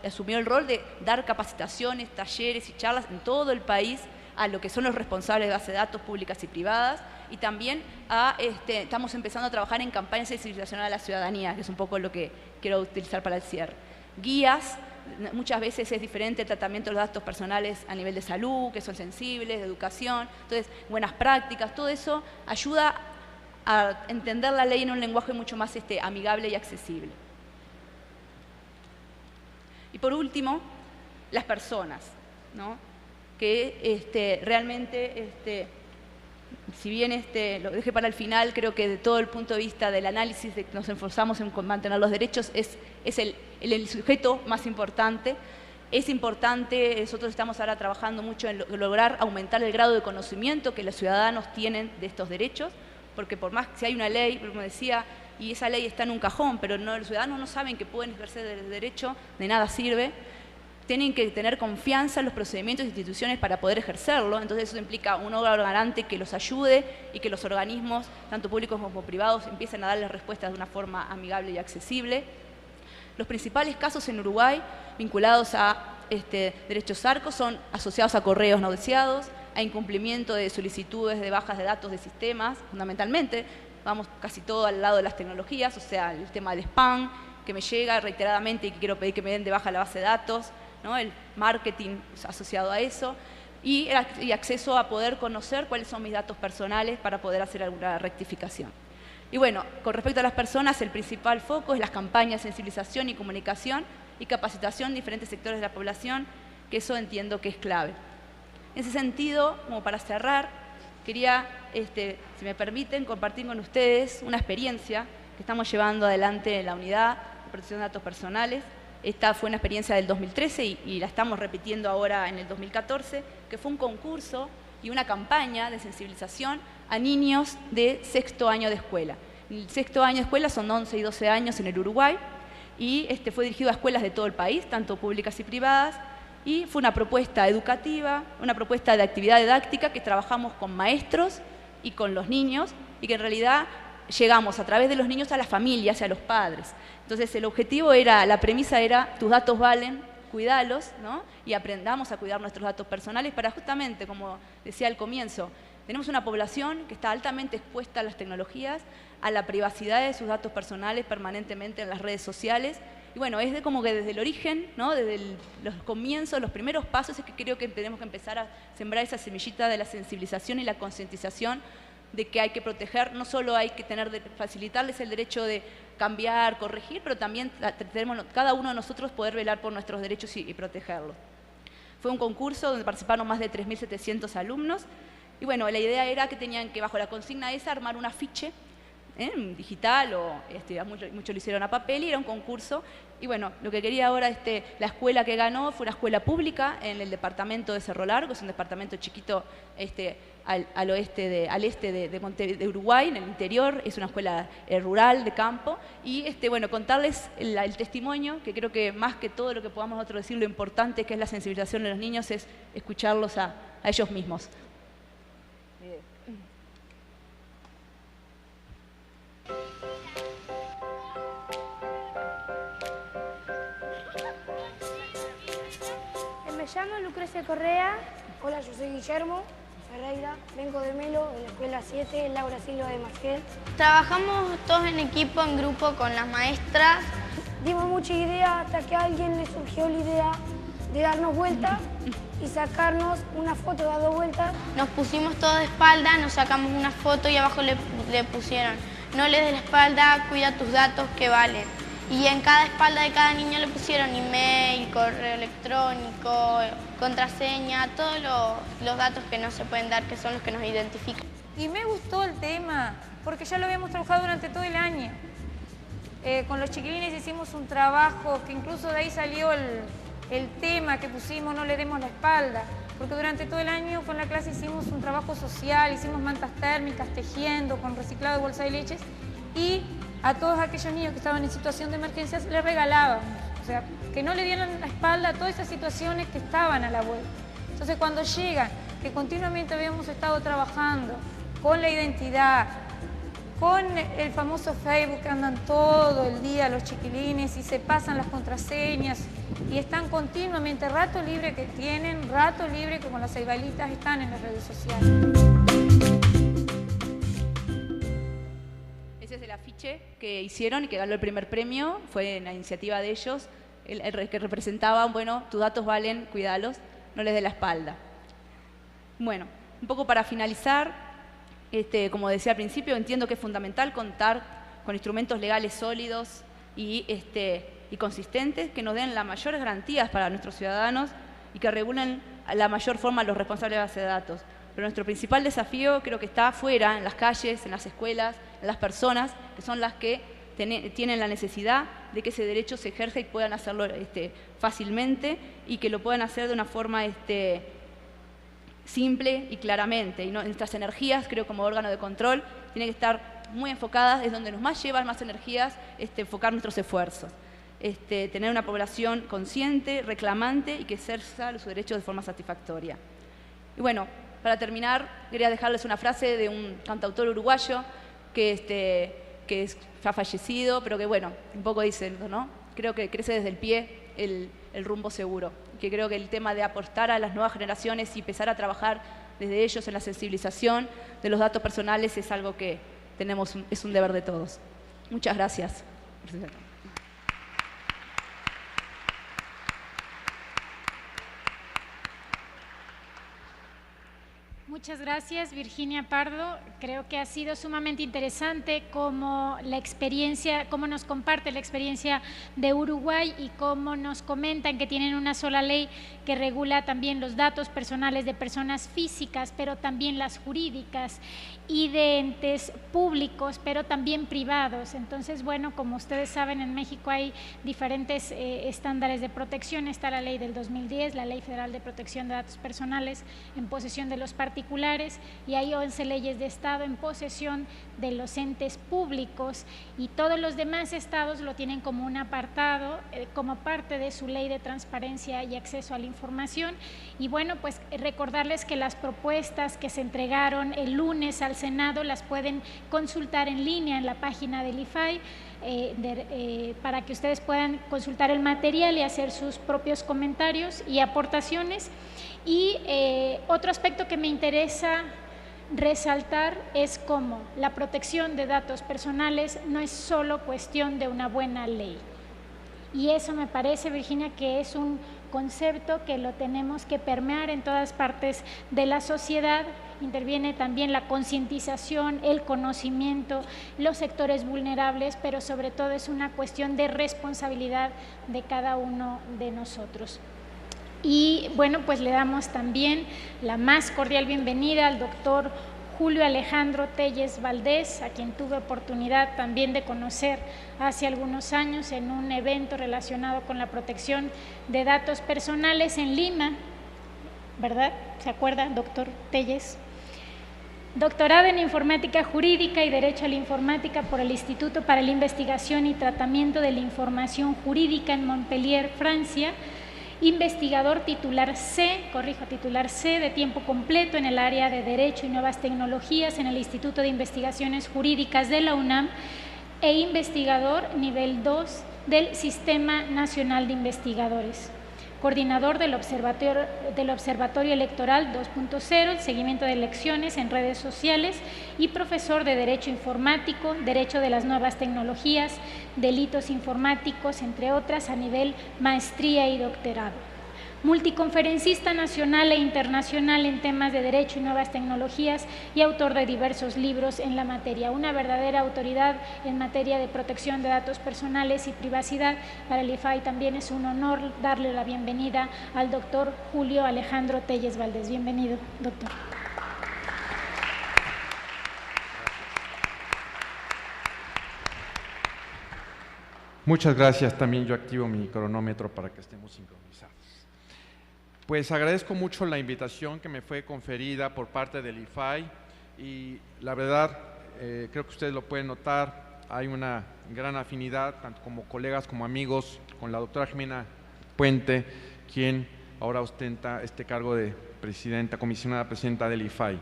E: asumió el rol de dar capacitaciones, talleres y charlas en todo el país a lo que son los responsables de base de datos públicas y privadas, y también estamos empezando a trabajar en campañas de sensibilización a la ciudadanía, que es un poco lo que quiero utilizar para el cierre. Guías, muchas veces es diferente el tratamiento de los datos personales a nivel de salud, que son sensibles, de educación, entonces buenas prácticas, todo eso ayuda a entender la ley en un lenguaje mucho más amigable y accesible. Y por último, las personas, ¿no? Que realmente, si bien lo dejé para el final, creo que de todo el punto de vista del análisis de que nos esforzamos en mantener los derechos, es el sujeto más importante. Es importante, nosotros estamos ahora trabajando mucho en lograr aumentar el grado de conocimiento que los ciudadanos tienen de estos derechos, porque por más que si hay una ley, como decía, y esa ley está en un cajón, pero los ciudadanos no saben que pueden ejercer el derecho, de nada sirve. Tienen que tener confianza en los procedimientos e instituciones para poder ejercerlo, entonces eso implica un órgano garante que los ayude y que los organismos, tanto públicos como privados, empiecen a darles respuestas de una forma amigable y accesible. Los principales casos en Uruguay vinculados a derechos ARCO son asociados a correos no deseados, a incumplimiento de solicitudes de bajas de datos de sistemas, fundamentalmente. Vamos casi todo al lado de las tecnologías, o sea, el tema del spam, que me llega reiteradamente y que quiero pedir que me den de baja la base de datos, ¿no? El marketing asociado a eso, y acceso a poder conocer cuáles son mis datos personales para poder hacer alguna rectificación. Y bueno, con respecto a las personas, el principal foco es las campañas de sensibilización y comunicación y capacitación en diferentes sectores de la población, que eso entiendo que es clave. En ese sentido, como para cerrar, quería, si me permiten, compartir con ustedes una experiencia que estamos llevando adelante en la unidad de protección de datos personales. Esta fue una experiencia del 2013 y la estamos repitiendo ahora en el 2014, que fue un concurso y una campaña de sensibilización a niños de sexto año de escuela. El sexto año de escuela son 11 y 12 años en el Uruguay, y fue dirigido a escuelas de todo el país, tanto públicas y privadas, y fue una propuesta educativa, una propuesta de actividad didáctica que trabajamos con maestros y con los niños, y que en realidad llegamos a través de los niños a las familias y a los padres. Entonces el objetivo era, la premisa era, tus datos valen, cuidalos, ¿no? Y aprendamos a cuidar nuestros datos personales para justamente, como decía al comienzo, tenemos una población que está altamente expuesta a las tecnologías, a la privacidad de sus datos personales permanentemente en las redes sociales. Y bueno, es como que desde el origen, ¿no? Desde los comienzos, los primeros pasos, es que creo que tenemos que empezar a sembrar esa semillita de la sensibilización y la concientización de que hay que proteger, no solo hay que facilitarles el derecho de cambiar, corregir, pero también tenemos cada uno de nosotros poder velar por nuestros derechos y protegerlos. Fue un concurso donde participaron más de 3.700 alumnos, y bueno, la idea era que tenían que, bajo la consigna esa, armar un afiche digital, o muchos lo hicieron a papel, y era un concurso. Y bueno, lo que quería ahora, la escuela que ganó fue una escuela pública en el departamento de Cerro Largo, es un departamento chiquito al este de Uruguay, en el interior, es una escuela rural, de campo, y bueno, contarles el testimonio, que creo que más que todo lo que podamos nosotros decir, lo importante que es la sensibilización de los niños es escucharlos a ellos mismos.
F: Me llamo Lucrecia Correa. Hola, yo soy Guillermo Ferreira, vengo de Melo, de la Escuela 7, Laura Silva de Margel.
G: Trabajamos todos en equipo, en grupo con las maestras.
F: Dimos mucha idea hasta que a alguien le surgió la idea de darnos vuelta y sacarnos una foto dando vueltas.
G: Nos pusimos todos de espalda, nos sacamos una foto y abajo le pusieron: no le des la espalda, cuida tus datos que valen. Y en cada espalda de cada niño le pusieron email, correo electrónico, contraseña, todos los datos que no se pueden dar, que son los que nos identifican.
H: Y me gustó el tema, porque ya lo habíamos trabajado durante todo el año. Con los chiquilines hicimos un trabajo, que incluso de ahí salió el tema que pusimos: no le demos la espalda. Porque durante todo el año con la clase hicimos un trabajo social, hicimos mantas térmicas, tejiendo, con reciclado de bolsa de leches. Y a todos aquellos niños que estaban en situación de emergencia les regalábamos. O sea, que no le dieran la espalda a todas esas situaciones que estaban a la vuelta. Entonces, cuando llegan, que continuamente habíamos estado trabajando con la identidad, con el famoso Facebook, que andan todo el día los chiquilines y se pasan las contraseñas y están continuamente, rato libre que tienen, rato libre como las ceibalitas están en las redes sociales.
E: Ese es el afiche que hicieron y que ganó el primer premio, fue en la iniciativa de ellos, el que representaban, bueno, tus datos valen, cuídalos, no les dé la espalda. Bueno, un poco para finalizar, como decía al principio, entiendo que es fundamental contar con instrumentos legales sólidos y consistentes que nos den las mayores garantías para nuestros ciudadanos y que regulen a la mayor forma los responsables de base de datos. Pero nuestro principal desafío creo que está afuera, en las calles, en las escuelas, en las personas, que son las que tienen la necesidad de que ese derecho se ejerza y puedan hacerlo fácilmente y que lo puedan hacer de una forma simple y claramente. Y nuestras energías, creo, como órgano de control, tienen que estar muy enfocadas, es donde nos más llevan más energías, enfocar nuestros esfuerzos. Tener una población consciente, reclamante y que ejerza sus derechos de forma satisfactoria. Y bueno, para terminar, quería dejarles una frase de un cantautor uruguayo que ha fallecido, pero que bueno, un poco dice, ¿no? Creo que crece desde el pie el rumbo seguro. Que creo que el tema de aportar a las nuevas generaciones y empezar a trabajar desde ellos en la sensibilización de los datos personales es algo que es un deber de todos. Muchas gracias.
C: Muchas gracias, Virginia Pardo. Creo que ha sido sumamente interesante cómo nos comparte la experiencia de Uruguay y cómo nos comentan que tienen una sola ley que regula también los datos personales de personas físicas, pero también las jurídicas, y de entes públicos, pero también privados. Entonces, bueno, como ustedes saben, en México hay diferentes estándares de protección. Está la ley del 2010, la Ley Federal de Protección de Datos Personales en posesión de los particulares, y hay 11 leyes de Estado en posesión de los entes públicos, y todos los demás estados lo tienen como un apartado, como parte de su ley de transparencia y acceso a la información. Y bueno, pues recordarles que las propuestas que se entregaron el lunes al Senado las pueden consultar en línea en la página del IFAI, para que ustedes puedan consultar el material y hacer sus propios comentarios y aportaciones. Y otro aspecto que me interesa resaltar es cómo la protección de datos personales no es solo cuestión de una buena ley. Y eso me parece, Virginia, que es un concepto que lo tenemos que permear en todas partes de la sociedad. Interviene también la concientización, el conocimiento, los sectores vulnerables, pero sobre todo es una cuestión de responsabilidad de cada uno de nosotros. Y bueno, pues le damos también la más cordial bienvenida al doctor Julio Alejandro Telles Valdés, a quien tuve oportunidad también de conocer hace algunos años en un evento relacionado con la protección de datos personales en Lima, ¿verdad? ¿Se acuerda, doctor Telles? Doctorado en Informática Jurídica y Derecho a la Informática por el Instituto para la Investigación y Tratamiento de la Información Jurídica en Montpellier, Francia. Investigador titular C, titular C de tiempo completo en el área de Derecho y Nuevas Tecnologías en el Instituto de Investigaciones Jurídicas de la UNAM, e investigador nivel 2 del Sistema Nacional de Investigadores. Coordinador del Observatorio Electoral 2.0, el seguimiento de elecciones en redes sociales, y profesor de Derecho Informático, Derecho de las Nuevas Tecnologías, Delitos Informáticos, entre otras, a nivel maestría y doctorado. Multiconferencista nacional e internacional en temas de Derecho y Nuevas Tecnologías y autor de diversos libros en la materia. Una verdadera autoridad en materia de protección de datos personales y privacidad. Para el IFAI también es un honor darle la bienvenida al doctor Julio Alejandro Telles Valdés. Bienvenido, doctor.
I: Muchas gracias. También yo activo mi cronómetro para que estemos sincronizados. Pues agradezco mucho la invitación que me fue conferida por parte del IFAI y la verdad, creo que ustedes lo pueden notar, hay una gran afinidad, tanto como colegas como amigos, con la doctora Jimena Puente, quien ahora ostenta este cargo de comisionada presidenta del IFAI.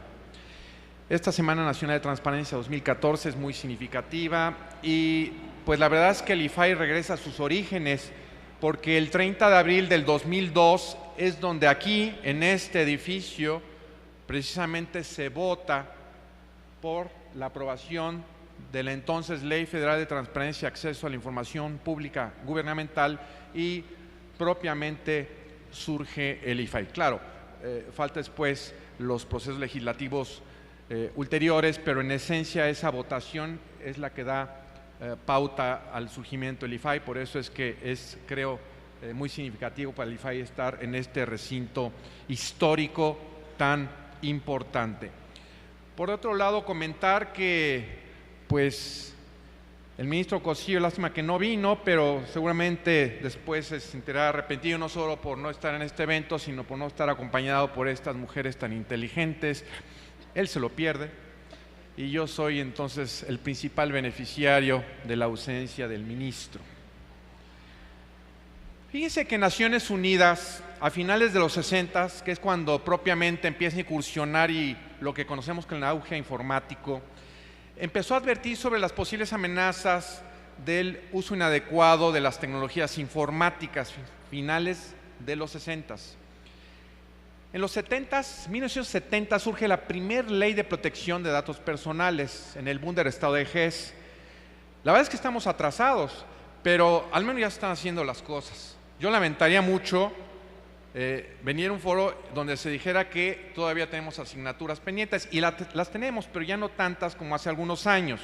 I: Esta Semana Nacional de Transparencia 2014 es muy significativa y pues la verdad es que el IFAI regresa a sus orígenes, porque el 30 de abril del 2002 es donde aquí, en este edificio, precisamente se vota por la aprobación de la entonces Ley Federal de Transparencia y Acceso a la Información Pública Gubernamental y propiamente surge el IFAI. Claro, falta después los procesos legislativos ulteriores, pero en esencia esa votación es la que da pauta al surgimiento del IFAI. Por eso es que es, creo, muy significativo para el IFAI estar en este recinto histórico tan importante. Por otro lado, comentar que pues el ministro Cosío, lástima que no vino, pero seguramente después se sentirá arrepentido, no solo por no estar en este evento, sino por no estar acompañado por estas mujeres tan inteligentes. Él se lo pierde y yo soy entonces el principal beneficiario de la ausencia del ministro. Fíjense que Naciones Unidas, a finales de los 60, que es cuando propiamente empieza a incursionar y lo que conocemos como el auge informático, empezó a advertir sobre las posibles amenazas del uso inadecuado de las tecnologías informáticas, finales de los 60. En los 1970 surge la primera ley de protección de datos personales en el Bundesestado de Hesse. La verdad es que estamos atrasados, pero al menos ya están haciendo las cosas. Yo lamentaría mucho venir a un foro donde se dijera que todavía tenemos asignaturas pendientes, y las tenemos, pero ya no tantas como hace algunos años.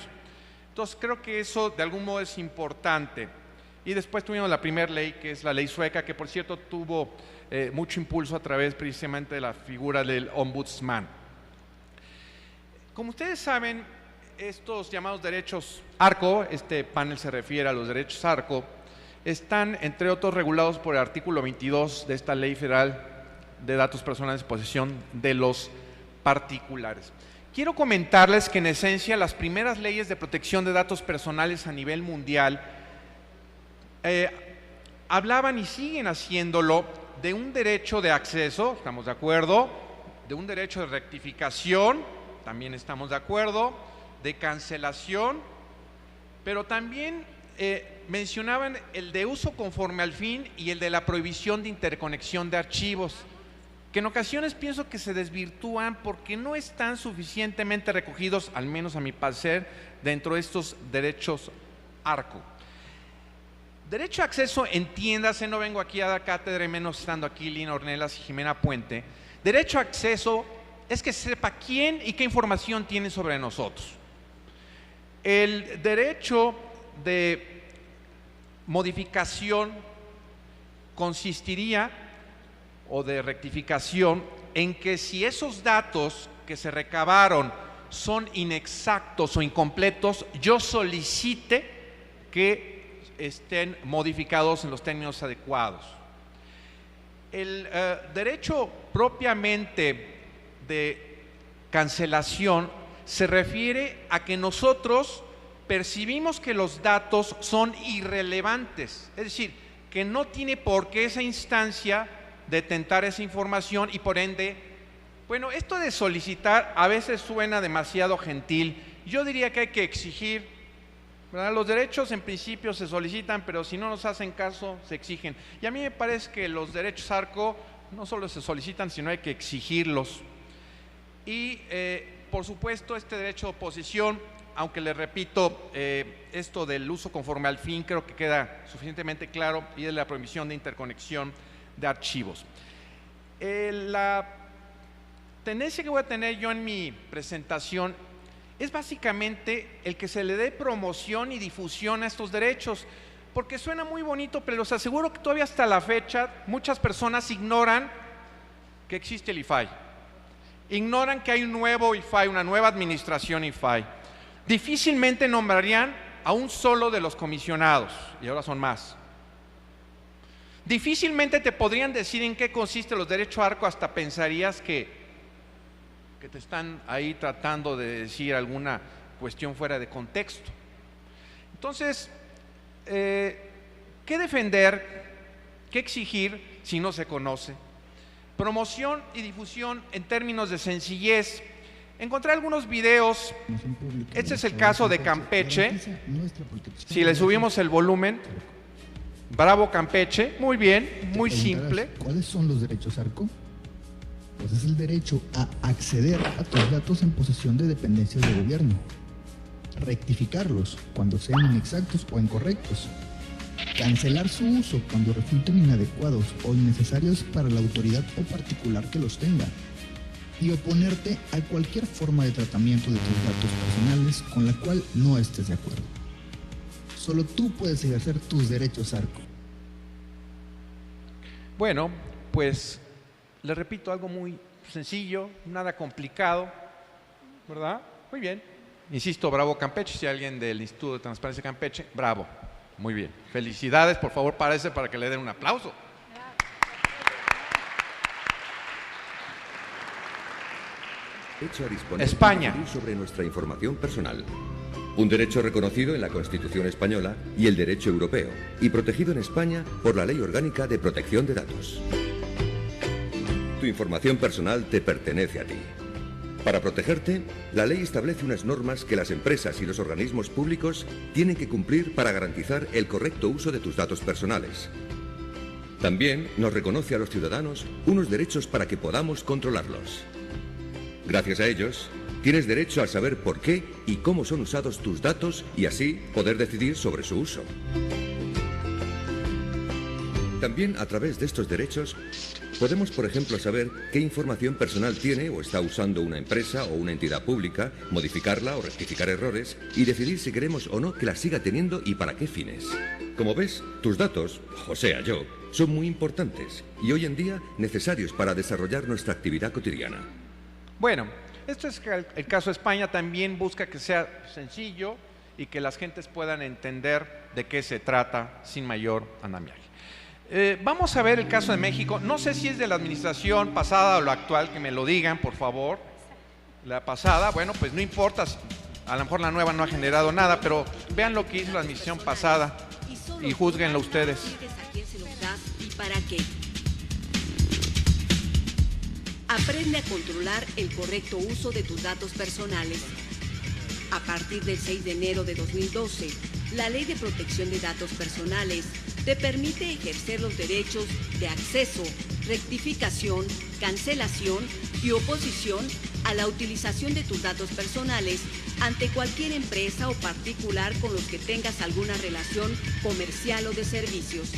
I: Entonces creo que eso de algún modo es importante. Y después tuvimos la primera ley, que es la ley sueca, que por cierto tuvo mucho impulso a través precisamente de la figura del ombudsman. Como ustedes saben, estos llamados derechos ARCO, este panel se refiere a los derechos ARCO, están, entre otros, regulados por el artículo 22 de esta Ley Federal de Datos Personales de Posesión de los Particulares. Quiero comentarles que en esencia las primeras leyes de protección de datos personales a nivel mundial hablaban y siguen haciéndolo de un derecho de acceso, estamos de acuerdo, de un derecho de rectificación, también estamos de acuerdo, de cancelación, pero también mencionaban el de uso conforme al fin y el de la prohibición de interconexión de archivos, que en ocasiones pienso que se desvirtúan porque no están suficientemente recogidos, al menos a mi parecer, dentro de estos derechos ARCO. Derecho a acceso, entiéndase, no vengo aquí a dar cátedra, menos estando aquí Lina Ornelas y Jimena Puente. Derecho a acceso es que se sepa quién y qué información tiene sobre nosotros. El derecho de modificación consistiría, o de rectificación, en que si esos datos que se recabaron son inexactos o incompletos, yo solicite que estén modificados en los términos adecuados. El derecho propiamente de cancelación se refiere a que nosotros percibimos que los datos son irrelevantes, es decir, que no tiene por qué esa instancia detentar esa información y por ende, bueno, esto de solicitar a veces suena demasiado gentil. Yo diría que hay que exigir, ¿verdad? Los derechos en principio se solicitan, pero si no nos hacen caso, se exigen. Y a mí me parece que los derechos ARCO no solo se solicitan, sino hay que exigirlos. Y por supuesto este derecho de oposición, aunque les repito, esto del uso conforme al fin creo que queda suficientemente claro, y de la prohibición de interconexión de archivos. La tendencia que voy a tener yo en mi presentación es básicamente el que se le dé promoción y difusión a estos derechos, porque suena muy bonito, pero les aseguro que todavía hasta la fecha muchas personas ignoran que existe el IFAI, ignoran que hay un nuevo IFAI, una nueva administración IFAI. Difícilmente nombrarían a un solo de los comisionados, y ahora son más. Difícilmente te podrían decir en qué consiste los derechos ARCO, hasta pensarías que te están ahí tratando de decir alguna cuestión fuera de contexto. Entonces, ¿qué defender? ¿Qué exigir si no se conoce? Promoción y difusión en términos de sencillez. Encontré algunos videos. Este es el caso de Campeche. Si le subimos el volumen. Bravo Campeche. Muy bien, muy simple.
J: ¿Cuáles son los derechos ARCO? Pues es el derecho a acceder a tus datos en posesión de dependencias de gobierno, rectificarlos cuando sean inexactos o incorrectos, cancelar su uso cuando resulten inadecuados o innecesarios para la autoridad o particular que los tenga, y oponerte a cualquier forma de tratamiento de tus datos personales con la cual no estés de acuerdo. Solo tú puedes ejercer tus derechos ARCO.
I: Bueno, pues le repito, algo muy sencillo, nada complicado, ¿verdad? Muy bien. Insisto, bravo Campeche. Si alguien del Instituto de Transparencia Campeche, bravo. Muy bien. Felicidades, por favor, párese para que le den un aplauso.
K: Derecho a disponer
I: España.
K: sobre nuestra información personal. Un derecho reconocido en la Constitución española y el derecho europeo, y protegido en España por la Ley Orgánica de Protección de Datos. Tu información personal te pertenece a ti. Para protegerte, la ley establece unas normas que las empresas y los organismos públicos tienen que cumplir para garantizar el correcto uso de tus datos personales. También nos reconoce a los ciudadanos unos derechos para que podamos controlarlos. Gracias a ellos, tienes derecho a saber por qué y cómo son usados tus datos y así poder decidir sobre su uso. También a través de estos derechos podemos, por ejemplo, saber qué información personal tiene o está usando una empresa o una entidad pública, modificarla o rectificar errores y decidir si queremos o no que la siga teniendo y para qué fines. Como ves, tus datos, o sea yo, son muy importantes y hoy en día necesarios para desarrollar nuestra actividad cotidiana.
I: Bueno, esto es el caso de España. También busca que sea sencillo y que las gentes puedan entender de qué se trata sin mayor andamiaje. Vamos a ver el caso de México. No sé si es de la administración pasada o la actual, que me lo digan, por favor. La pasada, bueno, pues no importa, a lo mejor la nueva no ha generado nada, pero vean lo que hizo la administración pasada y júzguenlo ustedes.
L: ¿A quién se los das y para qué? Aprende a controlar el correcto uso de tus datos personales. A partir del 6 de enero de 2012, la Ley de Protección de Datos Personales te permite ejercer los derechos de acceso, rectificación, cancelación y oposición a la utilización de tus datos personales ante cualquier empresa o particular con los que tengas alguna relación comercial o de servicios.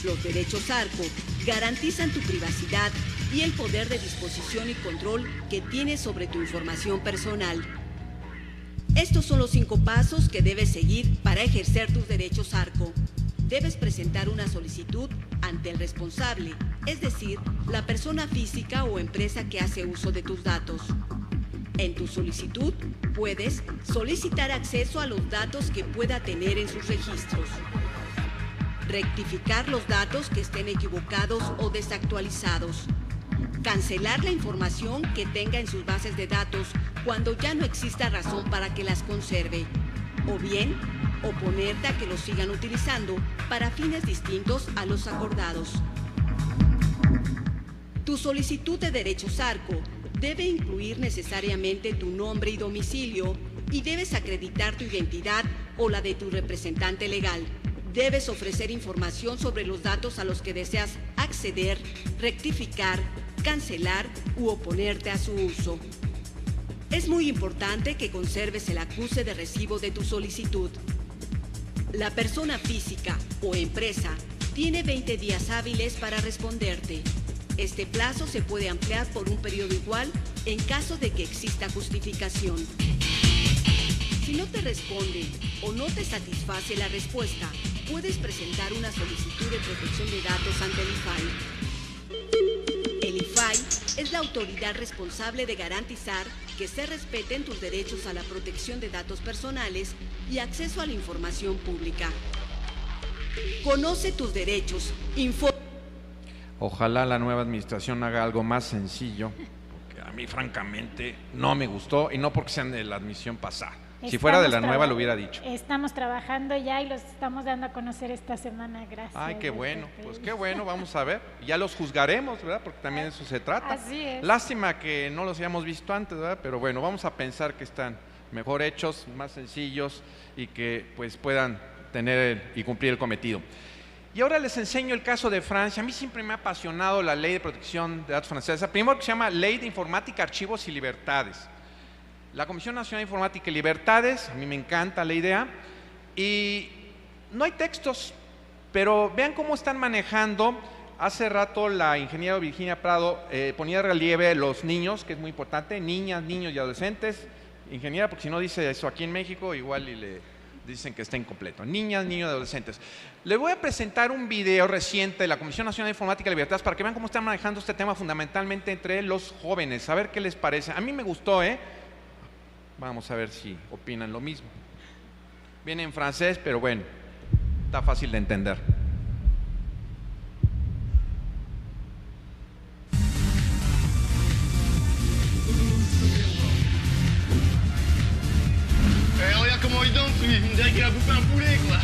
L: Los derechos ARCO garantizan tu privacidad y el poder de disposición y control que tienes sobre tu información personal. Estos son los 5 pasos que debes seguir para ejercer tus derechos ARCO. Debes presentar una solicitud ante el responsable, es decir, la persona física o empresa que hace uso de tus datos. En tu solicitud puedes solicitar acceso a los datos que pueda tener en sus registros, rectificar los datos que estén equivocados o desactualizados, cancelar la información que tenga en sus bases de datos cuando ya no exista razón para que las conserve, o bien oponerte a que los sigan utilizando para fines distintos a los acordados. Tu solicitud de derechos ARCO debe incluir necesariamente tu nombre y domicilio y debes acreditar tu identidad o la de tu representante legal. Debes ofrecer información sobre los datos a los que deseas acceder, rectificar, cancelar u oponerte a su uso. Es muy importante que conserves el acuse de recibo de tu solicitud. La persona física o empresa tiene 20 días hábiles para responderte. Este plazo se puede ampliar por un periodo igual en caso de que exista justificación. Si no te responde o no te satisface la respuesta, puedes presentar una solicitud de protección de datos ante el IFAI. El IFAI es la autoridad responsable de garantizar que se respeten tus derechos a la protección de datos personales y acceso a la información pública. Conoce tus derechos.
I: Ojalá la nueva administración haga algo más sencillo, porque a mí francamente no me gustó y no porque sean de la administración pasada. Si fuera de la
C: Estamos
I: nueva lo hubiera dicho.
C: Estamos trabajando ya y los estamos dando a conocer esta semana, gracias.
I: Ay, qué bueno, pues qué bueno, vamos a ver. Ya los juzgaremos, ¿verdad? Porque también de eso se trata.
C: Así es.
I: Lástima que no los hayamos visto antes, ¿verdad? Pero bueno, vamos a pensar que están mejor hechos, más sencillos y que pues puedan tener y cumplir el cometido. Y ahora les enseño el caso de Francia. A mí siempre me ha apasionado la ley de protección de datos francesa. Primero, que se llama Ley de Informática, Archivos y Libertades. La Comisión Nacional de Informática y Libertades, a mí me encanta la idea, y no hay textos, pero vean cómo están manejando. Hace rato la ingeniera Virginia Prado ponía de relieve los niños, que es muy importante, niñas, niños y adolescentes. Ingeniera, porque si no dice eso aquí en México, igual y le dicen que está incompleto. Niñas, niños y adolescentes. Les voy a presentar un video reciente de la Comisión Nacional de Informática y Libertades para que vean cómo están manejando este tema fundamentalmente entre los jóvenes. A ver qué les parece. A mí me gustó, Vamos a ver si opinan lo mismo. Viene en francés, pero bueno, está fácil de entender.
M: Regarde comment il danse, lui. On dirait qu'il a bouffé un poulet, quoi.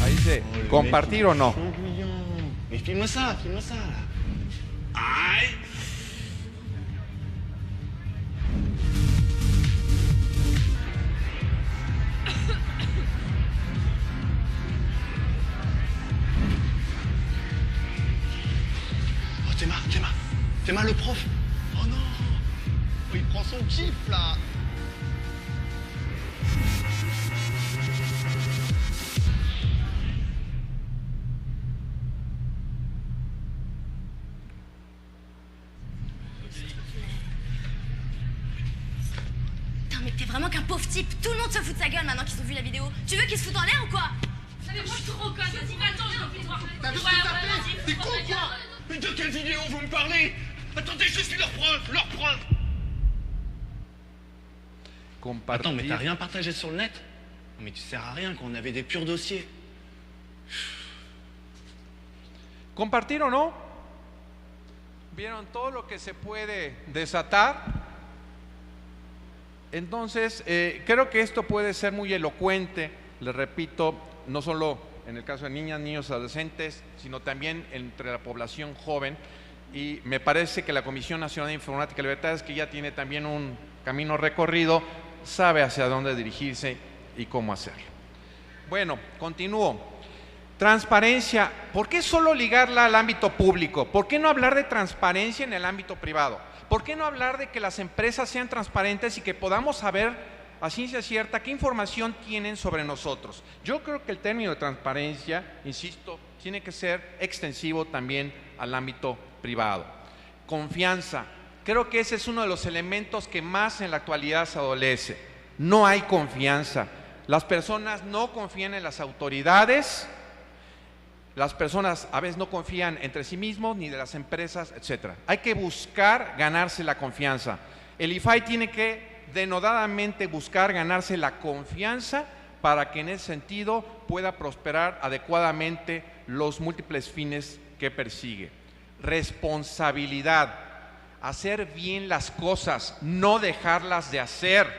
I: Ahí dice, ¿compartir o no?
M: Mais filme ça, là. Aïe. Oh, Théma, le prof. Oh non. Oh, il prend son kiff, là.
N: Mais t'es vraiment qu'un pauvre type. Tout le monde se fout de sa gueule maintenant qu'ils ont vu la vidéo. Tu veux qu'ils se foutent en l'air ou quoi?
O: Mais moi je suis trop conne. Vas-y, attends, j'ai envie de voir.
M: T'as vu ce que t'as fait? T'es con, quoi? Mais de quelle vidéo vous me parlez? Attendez, je suis leur preuve.
I: Compartir.
M: Attends, mais t'as rien partagé sur le net? Mais tu sers à rien quand on avait des purs dossiers.
I: ¿Compartir o no? ¿Vieron todo lo que se puede desatar? Entonces, creo que esto puede ser muy elocuente, les repito, no solo en el caso de niñas, niños, adolescentes, sino también entre la población joven. Y me parece que la Comisión Nacional de Informática y Libertades, que ya tiene también un camino recorrido, sabe hacia dónde dirigirse y cómo hacerlo. Bueno, continúo. Transparencia. ¿Por qué solo ligarla al ámbito público? ¿Por qué no hablar de transparencia en el ámbito privado? ¿Por qué no hablar de que las empresas sean transparentes y que podamos saber a ciencia cierta qué información tienen sobre nosotros? Yo creo que el término de transparencia, insisto, tiene que ser extensivo también al ámbito privado. Confianza. Creo que ese es uno de los elementos que más en la actualidad se adolece. No hay confianza. Las personas no confían en las autoridades. Las personas a veces no confían entre sí mismos ni de las empresas, etc. Hay que buscar ganarse la confianza. El IFAI tiene que denodadamente buscar ganarse la confianza para que en ese sentido pueda prosperar adecuadamente los múltiples fines que persigue. Responsabilidad. Hacer bien las cosas, no dejarlas de hacer.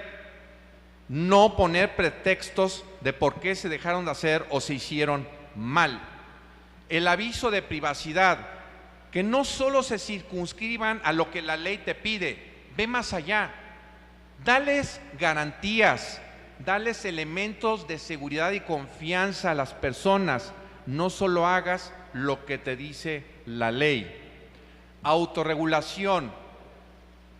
I: No poner pretextos de por qué se dejaron de hacer o se hicieron mal. El aviso de privacidad, que no solo se circunscriban a lo que la ley te pide, ve más allá, dales garantías, dales elementos de seguridad y confianza a las personas, no solo hagas lo que te dice la ley. Autorregulación,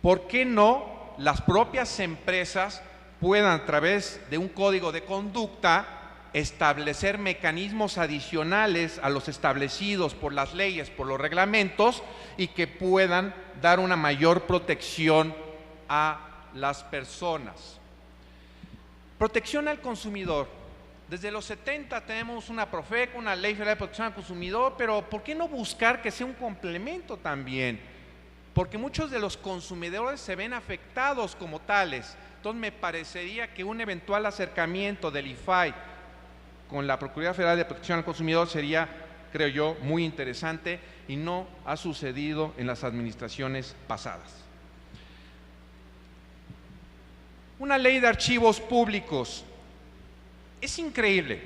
I: ¿por qué no las propias empresas puedan a través de un código de conducta establecer mecanismos adicionales a los establecidos por las leyes, por los reglamentos, y que puedan dar una mayor protección a las personas? Protección al consumidor. Desde los 70 tenemos una PROFECO, una Ley Federal de Protección al Consumidor, pero ¿por qué no buscar que sea un complemento también? Porque muchos de los consumidores se ven afectados como tales. Entonces me parecería que un eventual acercamiento del IFAI con la Procuraduría Federal de Protección al Consumidor sería, creo yo, muy interesante y no ha sucedido en las administraciones pasadas. Una ley de archivos públicos. Es increíble.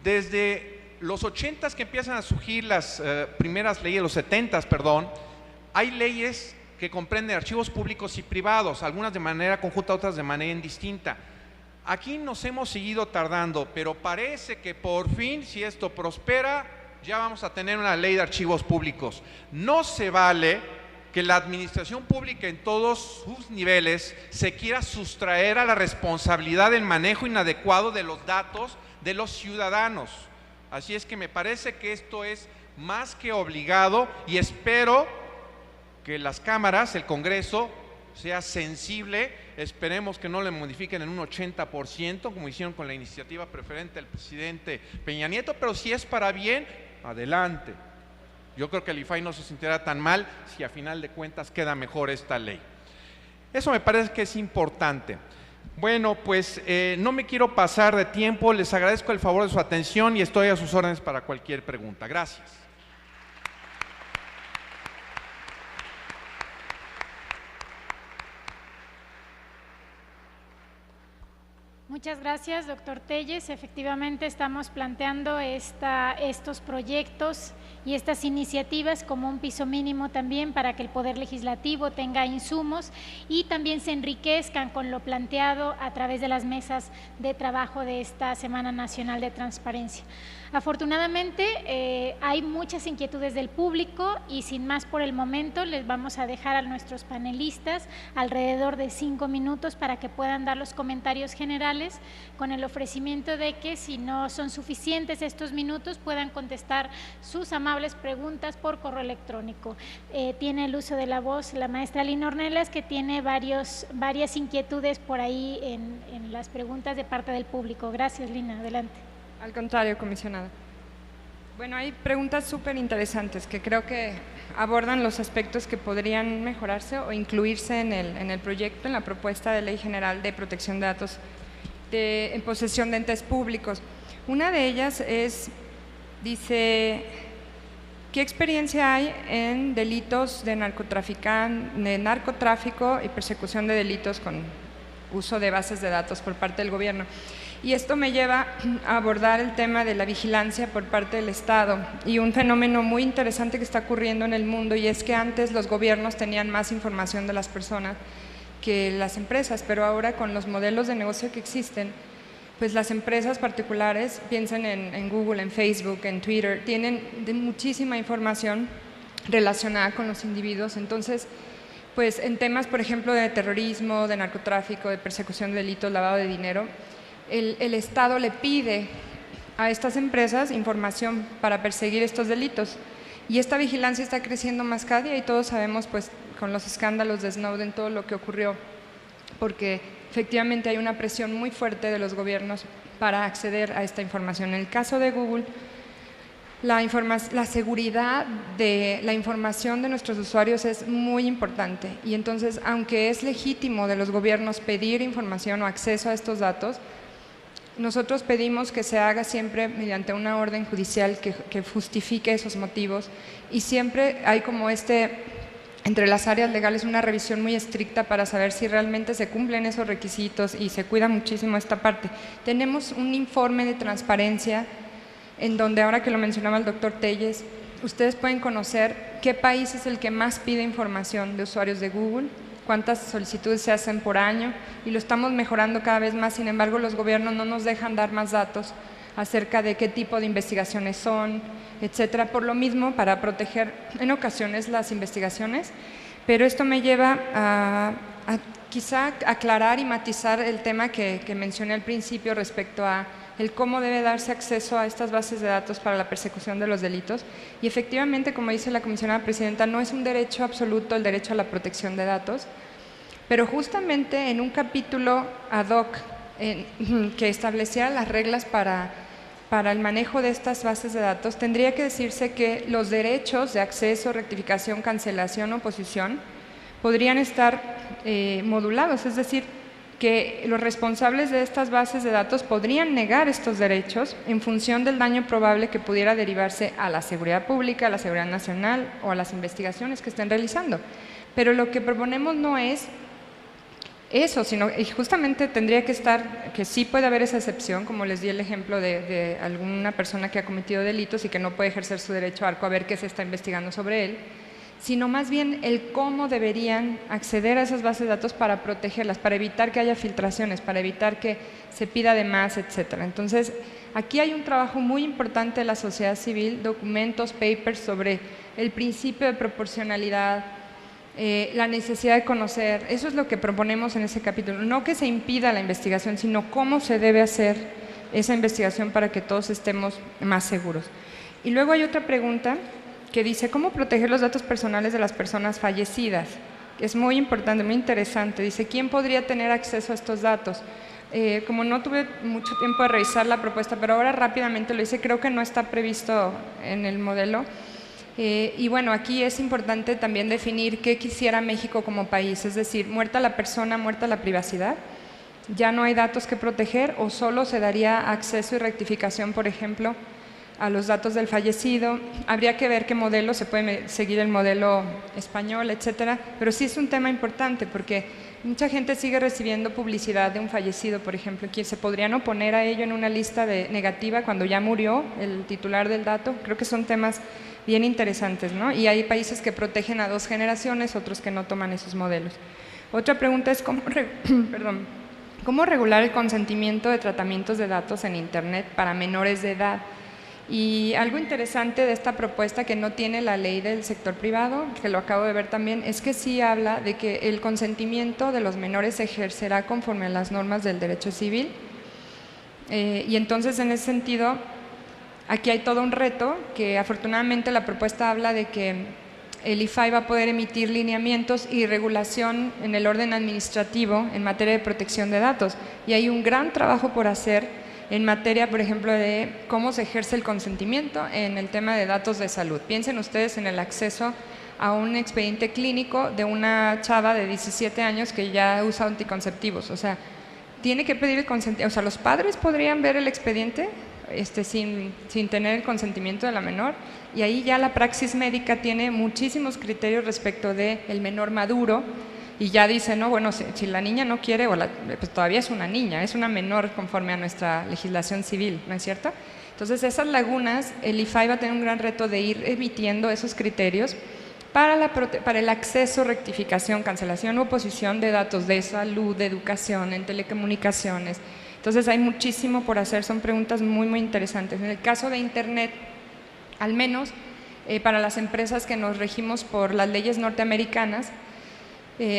I: Desde los 80s que empiezan a surgir las primeras leyes, los 70s, perdón, hay leyes que comprenden archivos públicos y privados, algunas de manera conjunta, otras de manera indistinta. Aquí nos hemos seguido tardando, pero parece que por fin, si esto prospera, ya vamos a tener una ley de archivos públicos. No se vale que la administración pública en todos sus niveles se quiera sustraer a la responsabilidad del manejo inadecuado de los datos de los ciudadanos. Así es que me parece que esto es más que obligado y espero que las cámaras, el Congreso, sea sensible. Esperemos que no le modifiquen en un 80%, como hicieron con la iniciativa preferente del presidente Peña Nieto, pero si es para bien, adelante. Yo creo que el IFAI no se sentirá tan mal si a final de cuentas queda mejor esta ley. Eso me parece que es importante. Bueno, pues no me quiero pasar de tiempo, les agradezco el favor de su atención y estoy a sus órdenes para cualquier pregunta. Gracias.
C: Muchas gracias, doctor Telles. Efectivamente, estamos planteando estos proyectos y estas iniciativas como un piso mínimo también para que el Poder Legislativo tenga insumos y también se enriquezcan con lo planteado a través de las mesas de trabajo de esta Semana Nacional de Transparencia. Afortunadamente, hay muchas inquietudes del público y sin más por el momento les vamos a dejar a nuestros panelistas alrededor de 5 minutos para que puedan dar los comentarios generales, con el ofrecimiento de que si no son suficientes estos minutos puedan contestar sus amables preguntas por correo electrónico. Tiene el uso de la voz la maestra Lina Ornelas, que tiene varias inquietudes por ahí en las preguntas de parte del público. Gracias, Lina, adelante.
D: Al contrario, comisionada. Bueno, hay preguntas súper interesantes que creo que abordan los aspectos que podrían mejorarse o incluirse en el proyecto, en la propuesta de Ley General de Protección de Datos en posesión de entes públicos. Una de ellas dice, ¿qué experiencia hay en delitos de narcotráfico y persecución de delitos con uso de bases de datos por parte del gobierno? Y esto me lleva a abordar el tema de la vigilancia por parte del Estado y un fenómeno muy interesante que está ocurriendo en el mundo, y es que antes los gobiernos tenían más información de las personas que las empresas, pero ahora con los modelos de negocio que existen, pues las empresas particulares, piensen en Google, en Facebook, en Twitter, tienen muchísima información relacionada con los individuos. Entonces, pues en temas, por ejemplo, de terrorismo, de narcotráfico, de persecución de delitos, lavado de dinero, el Estado le pide a estas empresas información para perseguir estos delitos, y esta vigilancia está creciendo más cada día y todos sabemos, pues, con los escándalos de Snowden, todo lo que ocurrió, porque efectivamente hay una presión muy fuerte de los gobiernos para acceder a esta información. En el caso de Google, la seguridad de la información de nuestros usuarios es muy importante, y entonces, aunque es legítimo de los gobiernos pedir información o acceso a estos datos, nosotros pedimos que se haga siempre mediante una orden judicial que justifique esos motivos, y siempre hay como entre las áreas legales una revisión muy estricta para saber si realmente se cumplen esos requisitos, y se cuida muchísimo esta parte. Tenemos un informe de transparencia en donde, ahora que lo mencionaba el doctor Telles, ustedes pueden conocer qué país es el que más pide información de usuarios de Google, cuántas solicitudes se hacen por año, y lo estamos mejorando cada vez más. Sin embargo, los gobiernos no nos dejan dar más datos acerca de qué tipo de investigaciones son, etcétera, por lo mismo, para proteger en ocasiones las investigaciones. Pero esto me lleva a quizá aclarar y matizar el tema que mencioné al principio respecto a el cómo debe darse acceso a estas bases de datos para la persecución de los delitos. Y efectivamente, como dice la comisionada presidenta, no es un derecho absoluto el derecho a la protección de datos, pero justamente en un capítulo ad hoc que estableciera las reglas para el manejo de estas bases de datos, tendría que decirse que los derechos de acceso, rectificación, cancelación, oposición podrían estar modulados, es decir, que los responsables de estas bases de datos podrían negar estos derechos en función del daño probable que pudiera derivarse a la seguridad pública, a la seguridad nacional o a las investigaciones que estén realizando. Pero lo que proponemos no es eso, sino y justamente tendría que estar, que sí puede haber esa excepción, como les di el ejemplo de alguna persona que ha cometido delitos y que no puede ejercer su derecho a arco a ver qué se está investigando sobre él, sino más bien el cómo deberían acceder a esas bases de datos para protegerlas, para evitar que haya filtraciones, para evitar que se pida de más, etcétera. Entonces, aquí hay un trabajo muy importante de la sociedad civil, documentos, papers sobre el principio de proporcionalidad, la necesidad de conocer. Eso es lo que proponemos en ese capítulo. No que se impida la investigación, sino cómo se debe hacer esa investigación para que todos estemos más seguros. Y luego hay otra pregunta que dice, ¿cómo proteger los datos personales de las personas fallecidas? Es muy importante, muy interesante. Dice, ¿quién podría tener acceso a estos datos? Como no tuve mucho tiempo de revisar la propuesta, pero ahora rápidamente lo hice, creo que no está previsto en el modelo. Y bueno, aquí es importante también definir qué quisiera México como país, es decir, muerta la persona, muerta la privacidad, ya no hay datos que proteger o solo se daría acceso y rectificación, por ejemplo, a los datos del fallecido. Habría que ver qué modelo, se puede seguir el modelo español, etcétera, pero sí es un tema importante porque mucha gente sigue recibiendo publicidad de un fallecido, por ejemplo, que se podrían oponer a ello en una lista negativa cuando ya murió el titular del dato. Creo que son temas bien interesantes, ¿no? Y hay países que protegen a 2 generaciones, otros que no toman esos modelos. Otra pregunta es ¿cómo regular el consentimiento de tratamientos de datos en Internet para menores de edad? Y algo interesante de esta propuesta que no tiene la ley del sector privado, que lo acabo de ver también, es que sí habla de que el consentimiento de los menores se ejercerá conforme a las normas del derecho civil. Y entonces, en ese sentido, aquí hay todo un reto, que afortunadamente la propuesta habla de que el IFAI va a poder emitir lineamientos y regulación en el orden administrativo en materia de protección de datos. Y hay un gran trabajo por hacer en materia, por ejemplo, de cómo se ejerce el consentimiento en el tema de datos de salud. Piensen ustedes en el acceso a un expediente clínico de una chava de 17 años que ya usa anticonceptivos. O sea, tiene que pedir el consentimiento. O sea, los padres podrían ver el expediente sin tener el consentimiento de la menor, y ahí ya la praxis médica tiene muchísimos criterios respecto del menor maduro. Y ya dice, no, bueno, si la niña no quiere, pues todavía es una niña, es una menor conforme a nuestra legislación civil, ¿no es cierto? Entonces, esas lagunas, el IFAI va a tener un gran reto de ir emitiendo esos criterios para el acceso, rectificación, cancelación u oposición de datos de salud, de educación, en telecomunicaciones. Entonces, hay muchísimo por hacer, son preguntas muy, muy interesantes. En el caso de Internet, al menos para las empresas que nos regimos por las leyes norteamericanas,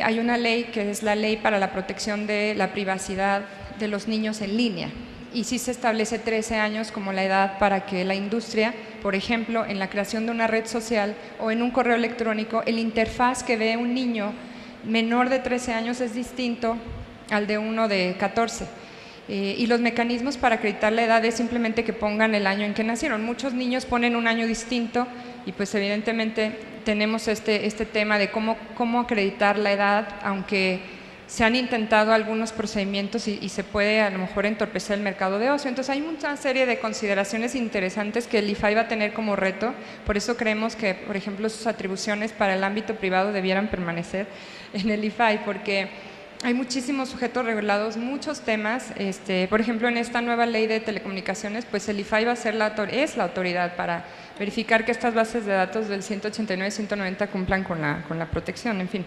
D: hay una ley que es la Ley para la Protección de la Privacidad de los Niños en Línea, y sí se establece 13 años como la edad para que la industria, por ejemplo, en la creación de una red social o en un correo electrónico, el interfaz que ve un niño menor de 13 años es distinto al de uno de 14. Y los mecanismos para acreditar la edad es simplemente que pongan el año en que nacieron. Muchos niños ponen un año distinto y pues evidentemente tenemos este tema de cómo acreditar la edad, aunque se han intentado algunos procedimientos y se puede a lo mejor entorpecer el mercado de ocio. Entonces hay mucha serie de consideraciones interesantes que el IFAI va a tener como reto. Por eso creemos que, por ejemplo, sus atribuciones para el ámbito privado debieran permanecer en el IFAI, porque hay muchísimos sujetos regulados, muchos temas. Por ejemplo, en esta nueva ley de telecomunicaciones, pues el IFAI va a ser es la autoridad para verificar que estas bases de datos del 189 y 190 cumplan con la protección, en fin.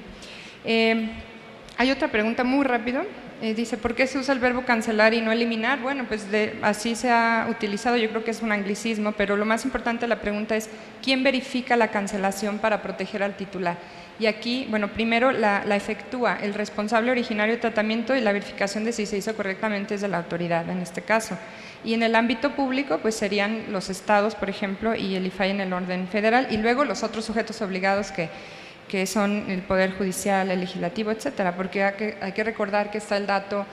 D: Hay otra pregunta muy rápido. Dice, ¿por qué se usa el verbo cancelar y no eliminar? Bueno, pues así se ha utilizado, yo creo que es un anglicismo, pero lo más importante de la pregunta es, ¿quién verifica la cancelación para proteger al titular? Y aquí, bueno, primero la efectúa el responsable originario de tratamiento, y la verificación de si se hizo correctamente es de la autoridad en este caso. Y en el ámbito público, pues serían los estados, por ejemplo, y el IFAI en el orden federal, y luego los otros sujetos obligados que son el Poder Judicial, el Legislativo, etcétera, porque hay que recordar que está el dato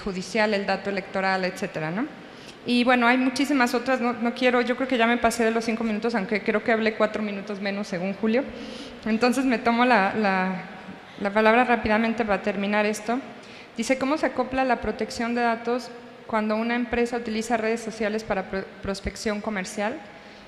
D: judicial, el dato electoral, etcétera, ¿no? Y bueno, hay muchísimas otras, no quiero, yo creo que ya me pasé de los 5 minutos, aunque creo que hablé 4 minutos menos según Julio. Entonces me tomo la palabra rápidamente para terminar esto. Dice, ¿cómo se acopla la protección de datos cuando una empresa utiliza redes sociales para prospección comercial?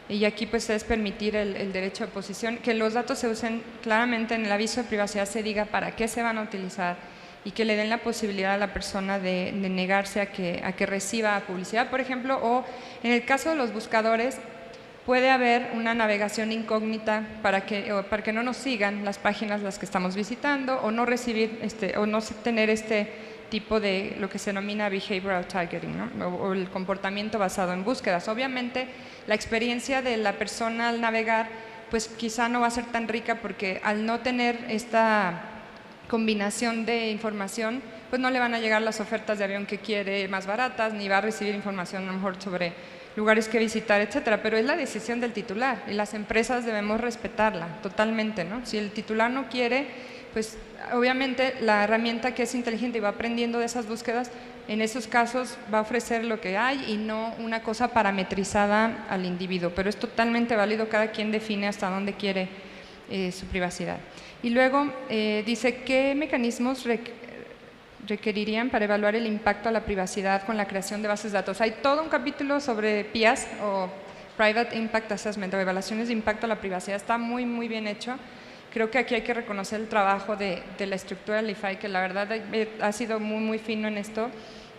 D: Y aquí pues es permitir el derecho de oposición, que los datos se usen claramente en el aviso de privacidad, se diga para qué se van a utilizar y que le den la posibilidad a la persona de negarse a que reciba publicidad, por ejemplo, o en el caso de los buscadores, puede haber una navegación incógnita para que no nos sigan las páginas las que estamos visitando o no recibir o no tener este tipo de lo que se denomina behavioral targeting, ¿no? o el comportamiento basado en búsquedas. Obviamente la experiencia de la persona al navegar pues quizá no va a ser tan rica porque al no tener esta combinación de información pues no le van a llegar las ofertas de avión que quiere más baratas, ni va a recibir información a lo mejor sobre lugares que visitar, etcétera, pero es la decisión del titular y las empresas debemos respetarla totalmente, ¿no? Si el titular no quiere, pues obviamente la herramienta que es inteligente y va aprendiendo de esas búsquedas, en esos casos va a ofrecer lo que hay y no una cosa parametrizada al individuo, pero es totalmente válido, cada quien define hasta dónde quiere su privacidad. Y luego dice, ¿qué mecanismos requerirían para evaluar el impacto a la privacidad con la creación de bases de datos? Hay todo un capítulo sobre PIAS o Private Impact Assessment o evaluaciones de impacto a la privacidad, está muy muy bien hecho. Creo que aquí hay que reconocer el trabajo de la estructura del IFAI, que la verdad ha sido muy muy fino en esto,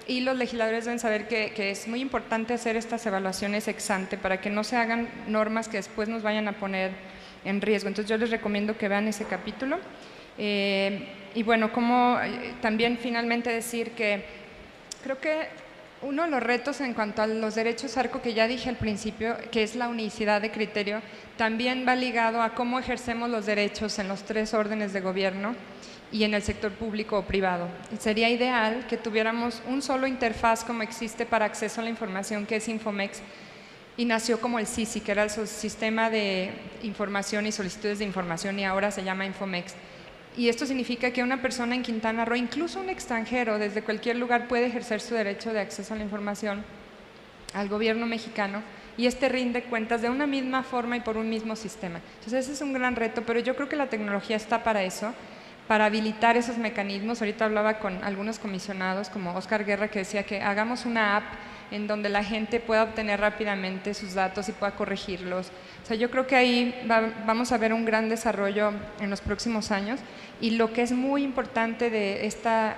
D: y los legisladores deben saber que es muy importante hacer estas evaluaciones ex ante para que no se hagan normas que después nos vayan a poner en riesgo. Entonces yo les recomiendo que vean ese capítulo. Y bueno, como también finalmente decir que creo que uno de los retos en cuanto a los derechos ARCO, que ya dije al principio, que es la unicidad de criterio, también va ligado a cómo ejercemos los derechos en los 3 órdenes de gobierno y en el sector público o privado. Y sería ideal que tuviéramos un solo interfaz como existe para acceso a la información, que es Infomex, y nació como el SISI, que era el Sistema de Información y Solicitudes de Información, y ahora se llama Infomex. Y esto significa que una persona en Quintana Roo, incluso un extranjero, desde cualquier lugar puede ejercer su derecho de acceso a la información al gobierno mexicano y rinde cuentas de una misma forma y por un mismo sistema. Entonces ese es un gran reto, pero yo creo que la tecnología está para eso, para habilitar esos mecanismos. Ahorita hablaba con algunos comisionados como Oscar Guerra, que decía que hagamos una app en donde la gente pueda obtener rápidamente sus datos y pueda corregirlos. O sea, yo creo que ahí vamos a ver un gran desarrollo en los próximos años, y lo que es muy importante de esta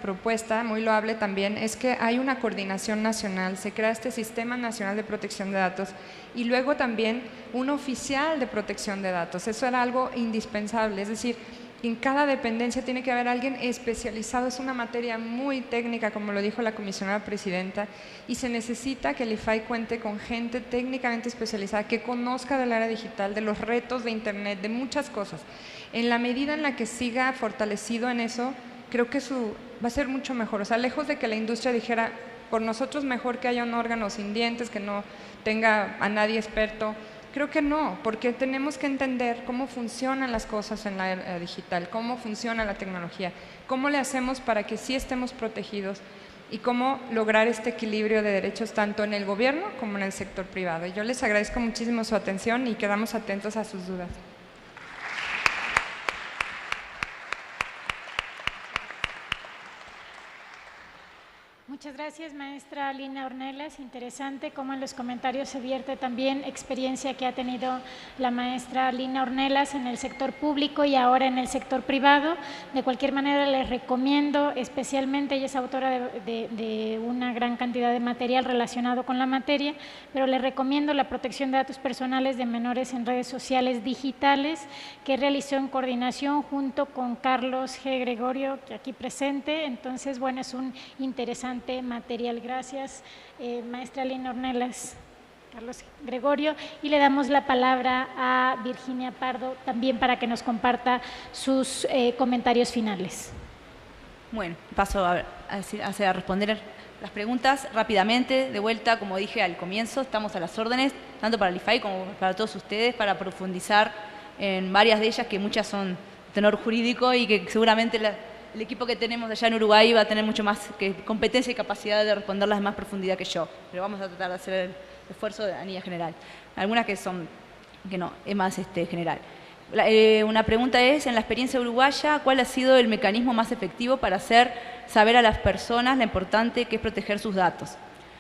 D: propuesta, muy loable también, es que hay una coordinación nacional, se crea este Sistema Nacional de Protección de Datos y luego también un oficial de protección de datos. Eso era algo indispensable, es decir, en cada dependencia tiene que haber alguien especializado, es una materia muy técnica, como lo dijo la comisionada presidenta, y se necesita que el IFAI cuente con gente técnicamente especializada que conozca del área digital, de los retos de Internet, de muchas cosas. En la medida en la que siga fortalecido en eso, creo que va a ser mucho mejor. O sea, lejos de que la industria dijera, por nosotros mejor que haya un órgano sin dientes, que no tenga a nadie experto. Creo que no, porque tenemos que entender cómo funcionan las cosas en la era digital, cómo funciona la tecnología, cómo le hacemos para que sí estemos protegidos y cómo lograr este equilibrio de derechos tanto en el gobierno como en el sector privado. Y yo les agradezco muchísimo su atención y quedamos atentos a sus dudas.
C: Muchas gracias, maestra Lina Ornelas. Interesante cómo en los comentarios se vierte también experiencia que ha tenido la maestra Lina Ornelas en el sector público y ahora en el sector privado. De cualquier manera, les recomiendo, especialmente ella es autora de una gran cantidad de material relacionado con la materia, pero les recomiendo la protección de datos personales de menores en redes sociales digitales, que realizó en coordinación junto con Carlos G. Gregorio, que aquí presente. Entonces, bueno, es un interesante material. Gracias, maestra Lina Ornelas, Carlos Gregorio, y le damos la palabra a Virginia Pardo también para que nos comparta sus comentarios finales.
E: Bueno, paso a responder las preguntas rápidamente. De vuelta, como dije al comienzo, estamos a las órdenes, tanto para el IFAI como para todos ustedes, para profundizar en varias de ellas, que muchas son de tenor jurídico y que seguramente el equipo que tenemos allá en Uruguay va a tener mucho más competencia y capacidad de responderlas de más profundidad que yo, pero vamos a tratar de hacer el esfuerzo a nivel general. Algunas que no, es más general. Una pregunta es, en la experiencia uruguaya, ¿cuál ha sido el mecanismo más efectivo para hacer saber a las personas lo importante que es proteger sus datos?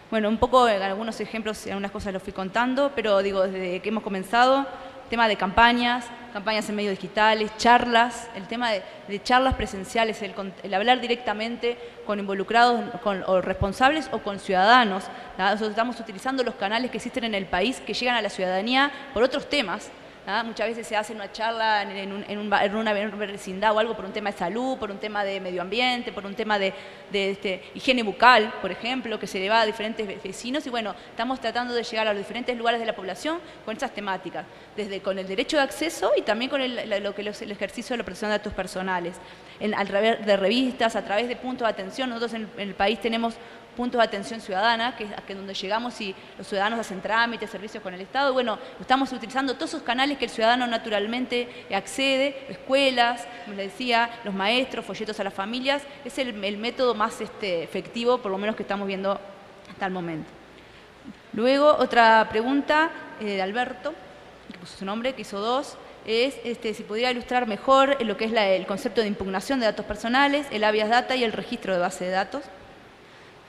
E: Bueno, un poco, algunos ejemplos, algunas cosas los fui contando, pero digo, desde que hemos comenzado, tema de campañas en medios digitales, charlas, el tema de charlas presenciales, el hablar directamente con involucrados, o responsables o con ciudadanos. Nosotros estamos utilizando los canales que existen en el país, que llegan a la ciudadanía por otros temas. Muchas veces se hace una charla en una vecindad o algo por un tema de salud, por un tema de medio ambiente, por un tema de higiene bucal, por ejemplo, que se le va a diferentes vecinos y bueno, estamos tratando de llegar a los diferentes lugares de la población con estas temáticas, desde con el derecho de acceso y también con el ejercicio de la protección de datos personales, a través de revistas, a través de puntos de atención. Nosotros en el país tenemos puntos de atención ciudadana, que es donde llegamos y los ciudadanos hacen trámites, servicios con el Estado. Bueno, estamos utilizando todos esos canales que el ciudadano naturalmente accede, escuelas, como les decía, los maestros, folletos a las familias. Es el método más efectivo, por lo menos que estamos viendo hasta el momento. Luego, otra pregunta de Alberto, que puso su nombre, que hizo dos, es si pudiera ilustrar mejor lo que es el concepto de impugnación de datos personales, el habeas data y el registro de base de datos.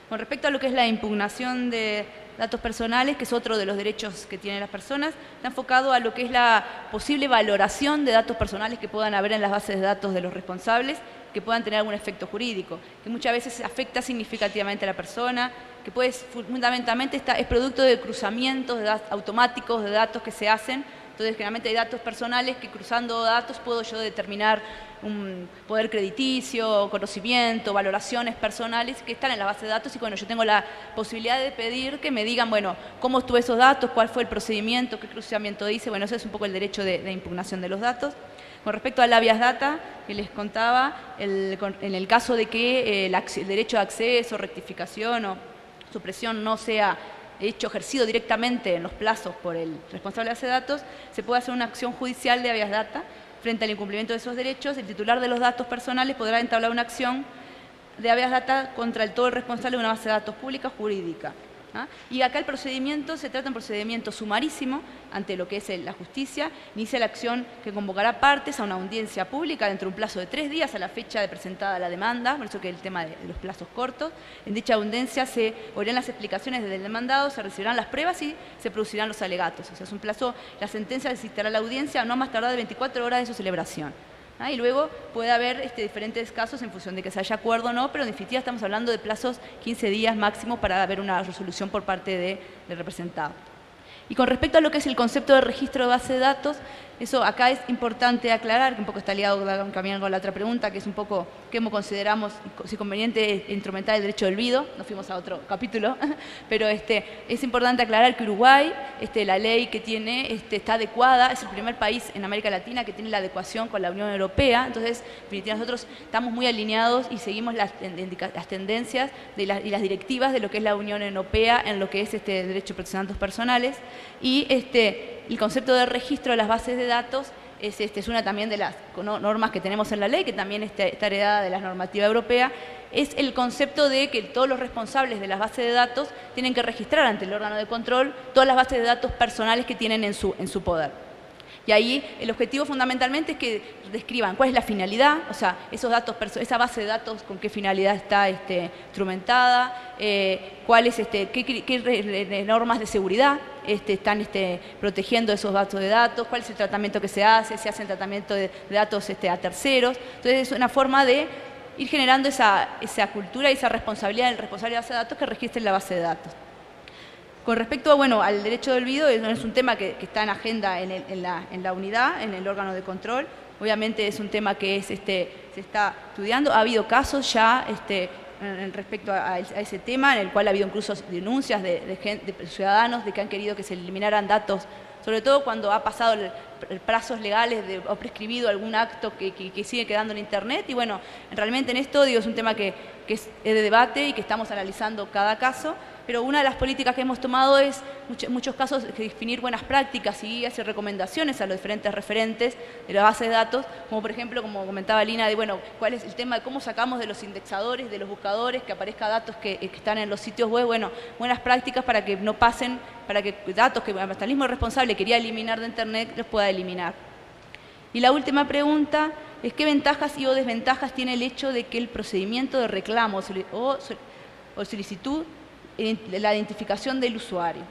E: Con respecto a lo que es la impugnación de datos personales, que es otro de los derechos que tienen las personas, está enfocado a lo que es la posible valoración de datos personales que puedan haber en las bases de datos de los responsables, que puedan tener algún efecto jurídico, que muchas veces afecta significativamente a la persona, que fundamentalmente es producto de cruzamientos automáticos de datos que se hacen. Entonces, generalmente hay datos personales que cruzando datos puedo yo determinar un poder crediticio, conocimiento, valoraciones personales que están en la base de datos y bueno, yo tengo la posibilidad de pedir que me digan, bueno, cómo estuve esos datos, cuál fue el procedimiento, qué cruzamiento hice. Bueno, eso es un poco el derecho de impugnación de los datos. Con respecto al habeas data, que les contaba, en el caso de que el derecho de acceso, rectificación o supresión no sea ejercido directamente en los plazos por el responsable de base de datos, se puede hacer una acción judicial de habeas data frente al incumplimiento de esos derechos. El titular de los datos personales podrá entablar una acción de habeas data contra todo el responsable de una base de datos pública o jurídica. Y acá el procedimiento se trata de un procedimiento sumarísimo ante lo que es la justicia. Inicia la acción que convocará partes a una audiencia pública dentro de un plazo de 3 días a la fecha de presentada la demanda, por eso que el tema de los plazos cortos. En dicha audiencia se oirán las explicaciones del demandado, se recibirán las pruebas y se producirán los alegatos. O sea, es un plazo, la sentencia se citará a la audiencia no más tardar de 24 horas de su celebración. Y luego puede haber diferentes casos en función de que se haya acuerdo o no, pero en definitiva estamos hablando de plazos 15 días máximo para ver una resolución por parte del representado. Y con respecto a lo que es el concepto de registro de base de datos, eso acá es importante aclarar, que un poco está ligado también con la otra pregunta, que es un poco cómo consideramos si conveniente instrumentar el derecho del olvido. Nos fuimos a otro capítulo, pero es importante aclarar que Uruguay, la ley que tiene está adecuada, es el primer país en América Latina que tiene la adecuación con la Unión Europea. Entonces, nosotros estamos muy alineados y seguimos las tendencias y las directivas de lo que es la Unión Europea en lo que es derecho de protección de datos personales. Y el concepto de registro de las bases de datos es una también de las normas que tenemos en la ley, que también está heredada de la normativa europea. Es el concepto de que todos los responsables de las bases de datos tienen que registrar ante el órgano de control todas las bases de datos personales que tienen en su poder. Y ahí el objetivo fundamentalmente es que describan cuál es la finalidad, o sea, esos datos, esa base de datos con qué finalidad está instrumentada, cuáles, qué normas de seguridad están protegiendo esos datos, cuál es el tratamiento que se hace, si hacen tratamiento de datos a terceros. Entonces es una forma de ir generando esa cultura y esa responsabilidad del responsable de base de datos que registre la base de datos. Con respecto al derecho de olvido, es un tema que está en agenda en la unidad, en el órgano de control. Obviamente es un tema que se está estudiando. Ha habido casos ya respecto a ese tema, en el cual ha habido incluso denuncias de ciudadanos de que han querido que se eliminaran datos, sobre todo cuando ha pasado plazos legales o prescribido algún acto que sigue quedando en Internet. Y bueno, realmente en esto es un tema que es de debate y que estamos analizando cada caso. Pero una de las políticas que hemos tomado es, en muchos casos, definir buenas prácticas y hacer recomendaciones a los diferentes referentes de la base de datos, como por ejemplo, como comentaba Lina, cuál es el tema de cómo sacamos de los indexadores, de los buscadores, que aparezca datos que están en los sitios web. Bueno, buenas prácticas para que no pasen, para que datos que hasta el mismo responsable quería eliminar de Internet los pueda eliminar. Y la última pregunta es qué ventajas y o desventajas tiene el hecho de que el procedimiento de reclamo o solicitud, la identificación del usuario.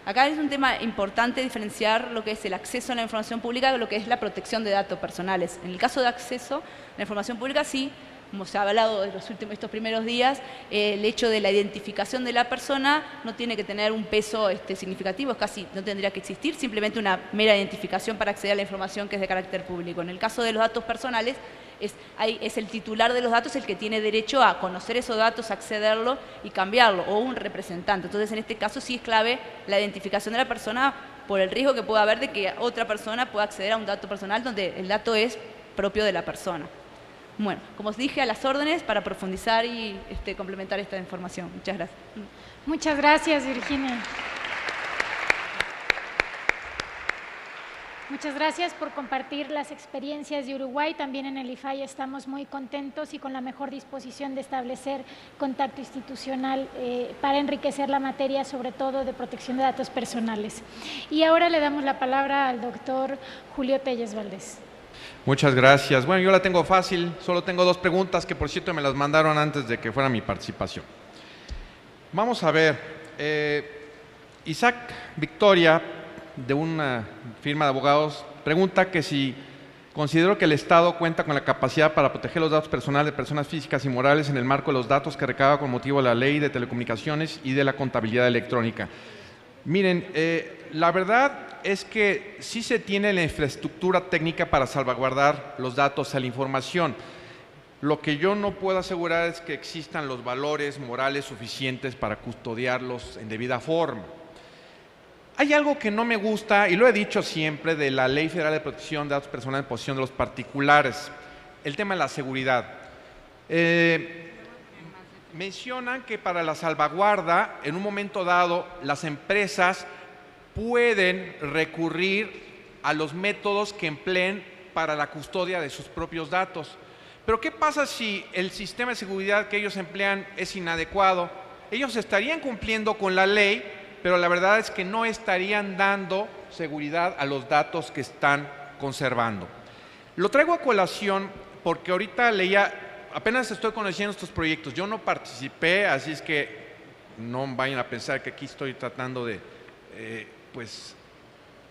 E: Acá es un tema importante diferenciar lo que es el acceso a la información pública de lo que es la protección de datos personales. En el caso de acceso a la información pública, sí, como se ha hablado de estos primeros días, el hecho de la identificación de la persona no tiene que tener un peso significativo, casi no tendría que existir, simplemente una mera identificación para acceder a la información que es de carácter público. En el caso de los datos personales, es el titular de los datos el que tiene derecho a conocer esos datos, accederlo y cambiarlo, o un representante. Entonces, en este caso sí es clave la identificación de la persona por el riesgo que pueda haber de que otra persona pueda acceder a un dato personal donde el dato es propio de la persona. Bueno, como os dije, a las órdenes para profundizar y complementar esta información. Muchas gracias.
C: Muchas gracias, Virginia. Muchas gracias por compartir las experiencias de Uruguay. También en el IFAI estamos muy contentos y con la mejor disposición de establecer contacto institucional para enriquecer la materia, sobre todo de protección de datos personales. Y ahora le damos la palabra al doctor Julio Telles Valdés.
I: Muchas gracias. Bueno, yo la tengo fácil, solo tengo 2 preguntas que por cierto me las mandaron antes de que fuera mi participación. Vamos a ver, Isaac Victoria, de una firma de abogados, pregunta que si considero que el Estado cuenta con la capacidad para proteger los datos personales de personas físicas y morales en el marco de los datos que recaba con motivo de la Ley de Telecomunicaciones y de la Contabilidad Electrónica. Miren, la verdad es que sí se tiene la infraestructura técnica para salvaguardar los datos a la información. Lo que yo no puedo asegurar es que existan los valores morales suficientes para custodiarlos en debida forma. Hay algo que no me gusta, y lo he dicho siempre, de la Ley Federal de Protección de Datos Personales en posesión de los particulares, el tema de la seguridad. Mencionan que para la salvaguarda, en un momento dado, las empresas pueden recurrir a los métodos que empleen para la custodia de sus propios datos. Pero ¿qué pasa si el sistema de seguridad que ellos emplean es inadecuado? Ellos estarían cumpliendo con la ley, pero la verdad es que no estarían dando seguridad a los datos que están conservando. Lo traigo a colación porque ahorita apenas estoy conociendo estos proyectos. Yo no participé, así es que no vayan a pensar que aquí estoy tratando de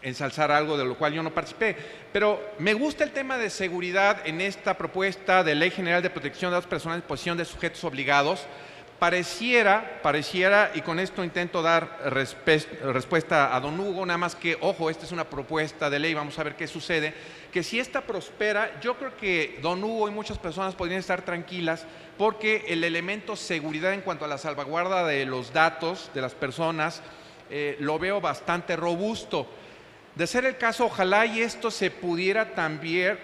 I: ensalzar algo de lo cual yo no participé. Pero me gusta el tema de seguridad en esta propuesta de Ley General de Protección de Datos Personales en posesión de sujetos obligados. Pareciera, y con esto intento dar respuesta a don Hugo, nada más que, ojo, esta es una propuesta de ley, vamos a ver qué sucede, que si esta prospera, yo creo que don Hugo y muchas personas podrían estar tranquilas porque el elemento seguridad en cuanto a la salvaguarda de los datos de las personas lo veo bastante robusto. De ser el caso, ojalá y esto se pudiera también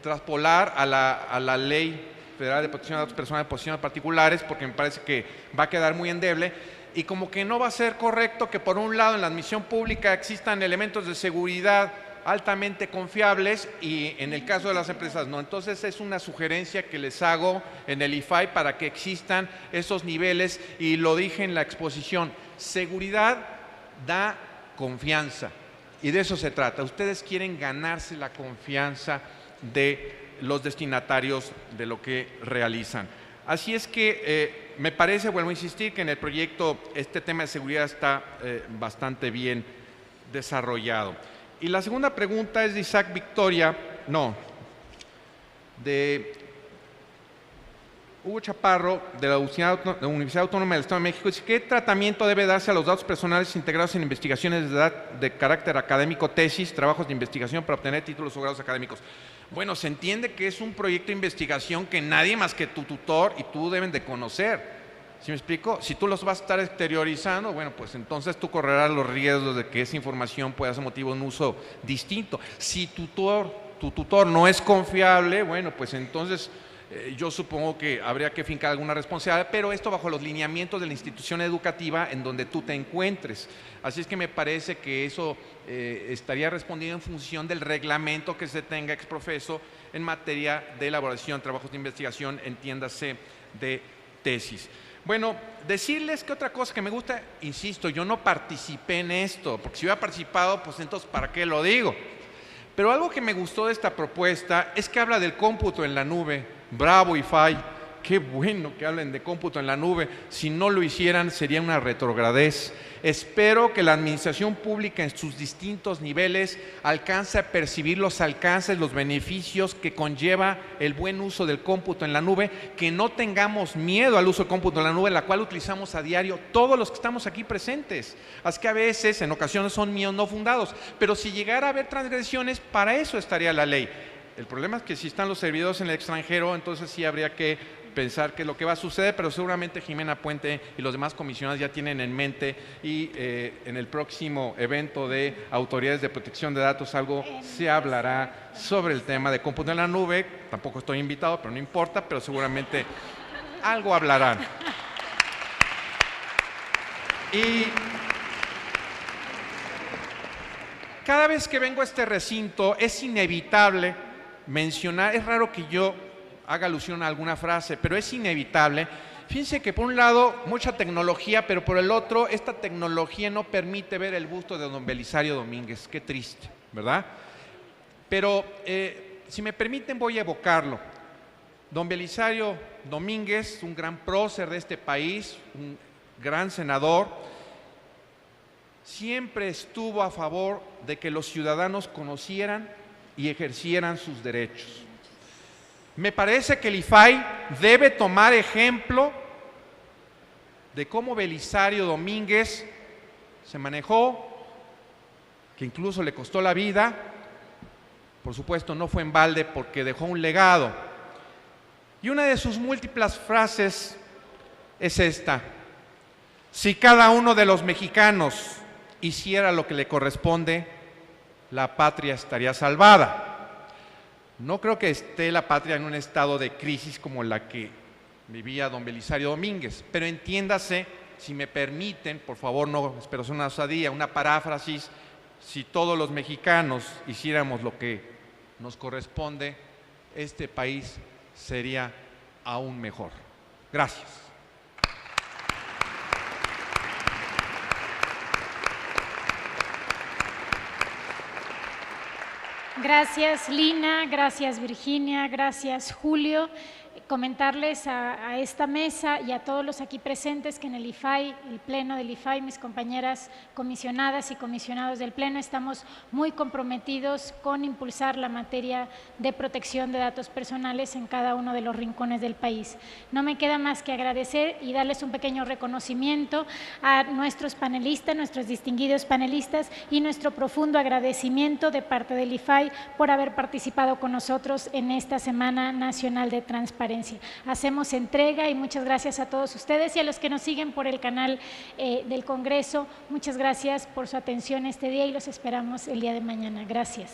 I: traspolar a la Ley Federal de Protección de Datos Personales en posesión de particulares, porque me parece que va a quedar muy endeble y como que no va a ser correcto que por un lado en la admisión pública existan elementos de seguridad altamente confiables y en el caso de las empresas no. Entonces es una sugerencia que les hago en el IFAI para que existan esos niveles y lo dije en la exposición, seguridad da confianza y de eso se trata. Ustedes quieren ganarse la confianza de los destinatarios de lo que realizan. Así es que me parece, vuelvo a insistir, que en el proyecto este tema de seguridad está bastante bien desarrollado. Y la segunda pregunta es de Isaac Victoria, de Hugo Chaparro, de la Universidad Autónoma del Estado de México. Dice, ¿qué tratamiento debe darse a los datos personales integrados en investigaciones de carácter académico, tesis, trabajos de investigación para obtener títulos o grados académicos? Bueno, se entiende que es un proyecto de investigación que nadie más que tu tutor y tú deben de conocer. ¿Sí me explico? Si tú los vas a estar exteriorizando, bueno, pues entonces tú correrás los riesgos de que esa información pueda ser motivo de un uso distinto. Si tu tutor no es confiable, bueno, pues entonces yo supongo que habría que fincar alguna responsabilidad, pero esto bajo los lineamientos de la institución educativa en donde tú te encuentres. Así es que me parece que eso estaría respondiendo en función del reglamento que se tenga ex profeso en materia de elaboración, trabajos de investigación, entiéndase, de tesis. Bueno, decirles que otra cosa que me gusta, insisto, yo no participé en esto, porque si hubiera participado, pues entonces, ¿para qué lo digo? Pero algo que me gustó de esta propuesta es que habla del cómputo en la nube. Bravo, IFAI. Qué bueno que hablen de cómputo en la nube. Si no lo hicieran, sería una retrogradez. Espero que la administración pública en sus distintos niveles alcance a percibir los alcances, los beneficios que conlleva el buen uso del cómputo en la nube, que no tengamos miedo al uso del cómputo en la nube, la cual utilizamos a diario todos los que estamos aquí presentes. Así que a veces, en ocasiones, son miedos no fundados, pero si llegara a haber transgresiones, para eso estaría la ley. El problema es que si están los servidores en el extranjero, entonces sí habría que pensar qué es lo que va a suceder, pero seguramente Jimena Puente y los demás comisionados ya tienen en mente y en el próximo evento de autoridades de protección de datos algo se hablará sobre el tema de cómputo en la nube. Tampoco estoy invitado, pero no importa, pero seguramente algo hablarán. Y cada vez que vengo a este recinto es inevitable mencionar, es raro que yo haga alusión a alguna frase, pero es inevitable. Fíjense que por un lado mucha tecnología, pero por el otro esta tecnología no permite ver el busto de don Belisario Domínguez. Qué triste, ¿verdad? Pero si me permiten voy a evocarlo. Don Belisario Domínguez, un gran prócer de este país, un gran senador, siempre estuvo a favor de que los ciudadanos conocieran y ejercieran sus derechos. Me parece que el IFAI debe tomar ejemplo de cómo Belisario Domínguez se manejó, que incluso le costó la vida. Por supuesto, no fue en balde porque dejó un legado. Y una de sus múltiples frases es esta: si cada uno de los mexicanos hiciera lo que le corresponde, la patria estaría salvada. No creo que esté la patria en un estado de crisis como la que vivía don Belisario Domínguez, pero entiéndase, si me permiten, por favor, no espero sea una osadía, una paráfrasis, si todos los mexicanos hiciéramos lo que nos corresponde, este país sería aún mejor. Gracias.
C: Gracias Lina, gracias Virginia, gracias Julio. Comentarles a esta mesa y a todos los aquí presentes que en el IFAI, el Pleno del IFAI, mis compañeras comisionadas y comisionados del Pleno, estamos muy comprometidos con impulsar la materia de protección de datos personales en cada uno de los rincones del país. No me queda más que agradecer y darles un pequeño reconocimiento a nuestros panelistas, nuestros distinguidos panelistas, y nuestro profundo agradecimiento de parte del IFAI por haber participado con nosotros en esta Semana Nacional de Transparencia. Hacemos entrega y muchas gracias a todos ustedes y a los que nos siguen por el canal del Congreso. Muchas gracias por su atención este día y los esperamos el día de mañana. Gracias.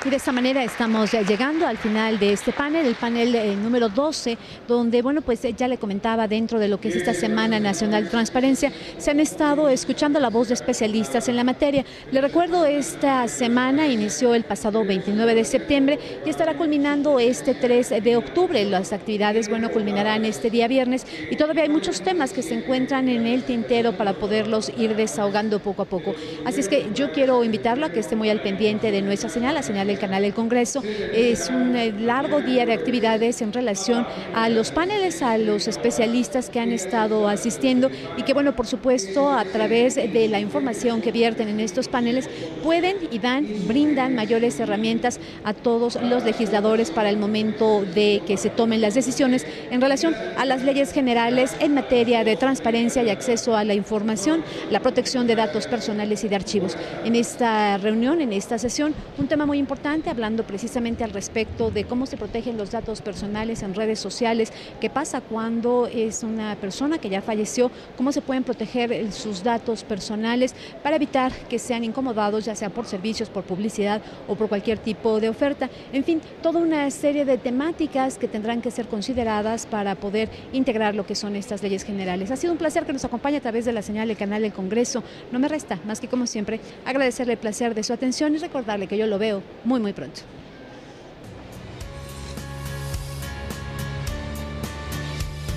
B: Y de esta manera estamos llegando al final de este panel, el panel número 12, donde, bueno, pues ya le comentaba, dentro de lo que es esta Semana Nacional de Transparencia, se han estado escuchando la voz de especialistas en la materia. Le recuerdo, esta semana inició el pasado 29 de septiembre y estará culminando este 3 de octubre. Las actividades, bueno, culminarán este día viernes y todavía hay muchos temas que se encuentran en el tintero para poderlos ir desahogando poco a poco. Así es que yo quiero invitarlo a que esté muy al pendiente de nuestra señal, la señal del canal del Congreso. Es un largo día de actividades en relación a los paneles, a los especialistas que han estado asistiendo y que, bueno, por supuesto, a través de la información que vierten en estos paneles, pueden y brindan mayores herramientas a todos los legisladores para el momento de que se tomen las decisiones en relación a las leyes generales en materia de transparencia y acceso a la información, la protección de datos personales y de archivos. En esta reunión, en esta sesión, un tema muy importante, hablando precisamente al respecto de cómo se protegen los datos personales en redes sociales, qué pasa cuando es una persona que ya falleció, cómo se pueden proteger sus datos personales para evitar que sean incomodados, ya sea por servicios, por publicidad o por cualquier tipo de oferta. En fin, toda una serie de temáticas que tendrán que ser consideradas para poder integrar lo que son estas leyes generales. Ha sido un placer que nos acompañe a través de la señal del canal del Congreso. No me resta más que, como siempre, agradecerle el placer de su atención y recordarle que yo lo veo muy pronto.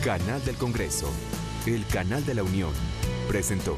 A: Canal del Congreso, el canal de la Unión, presentó.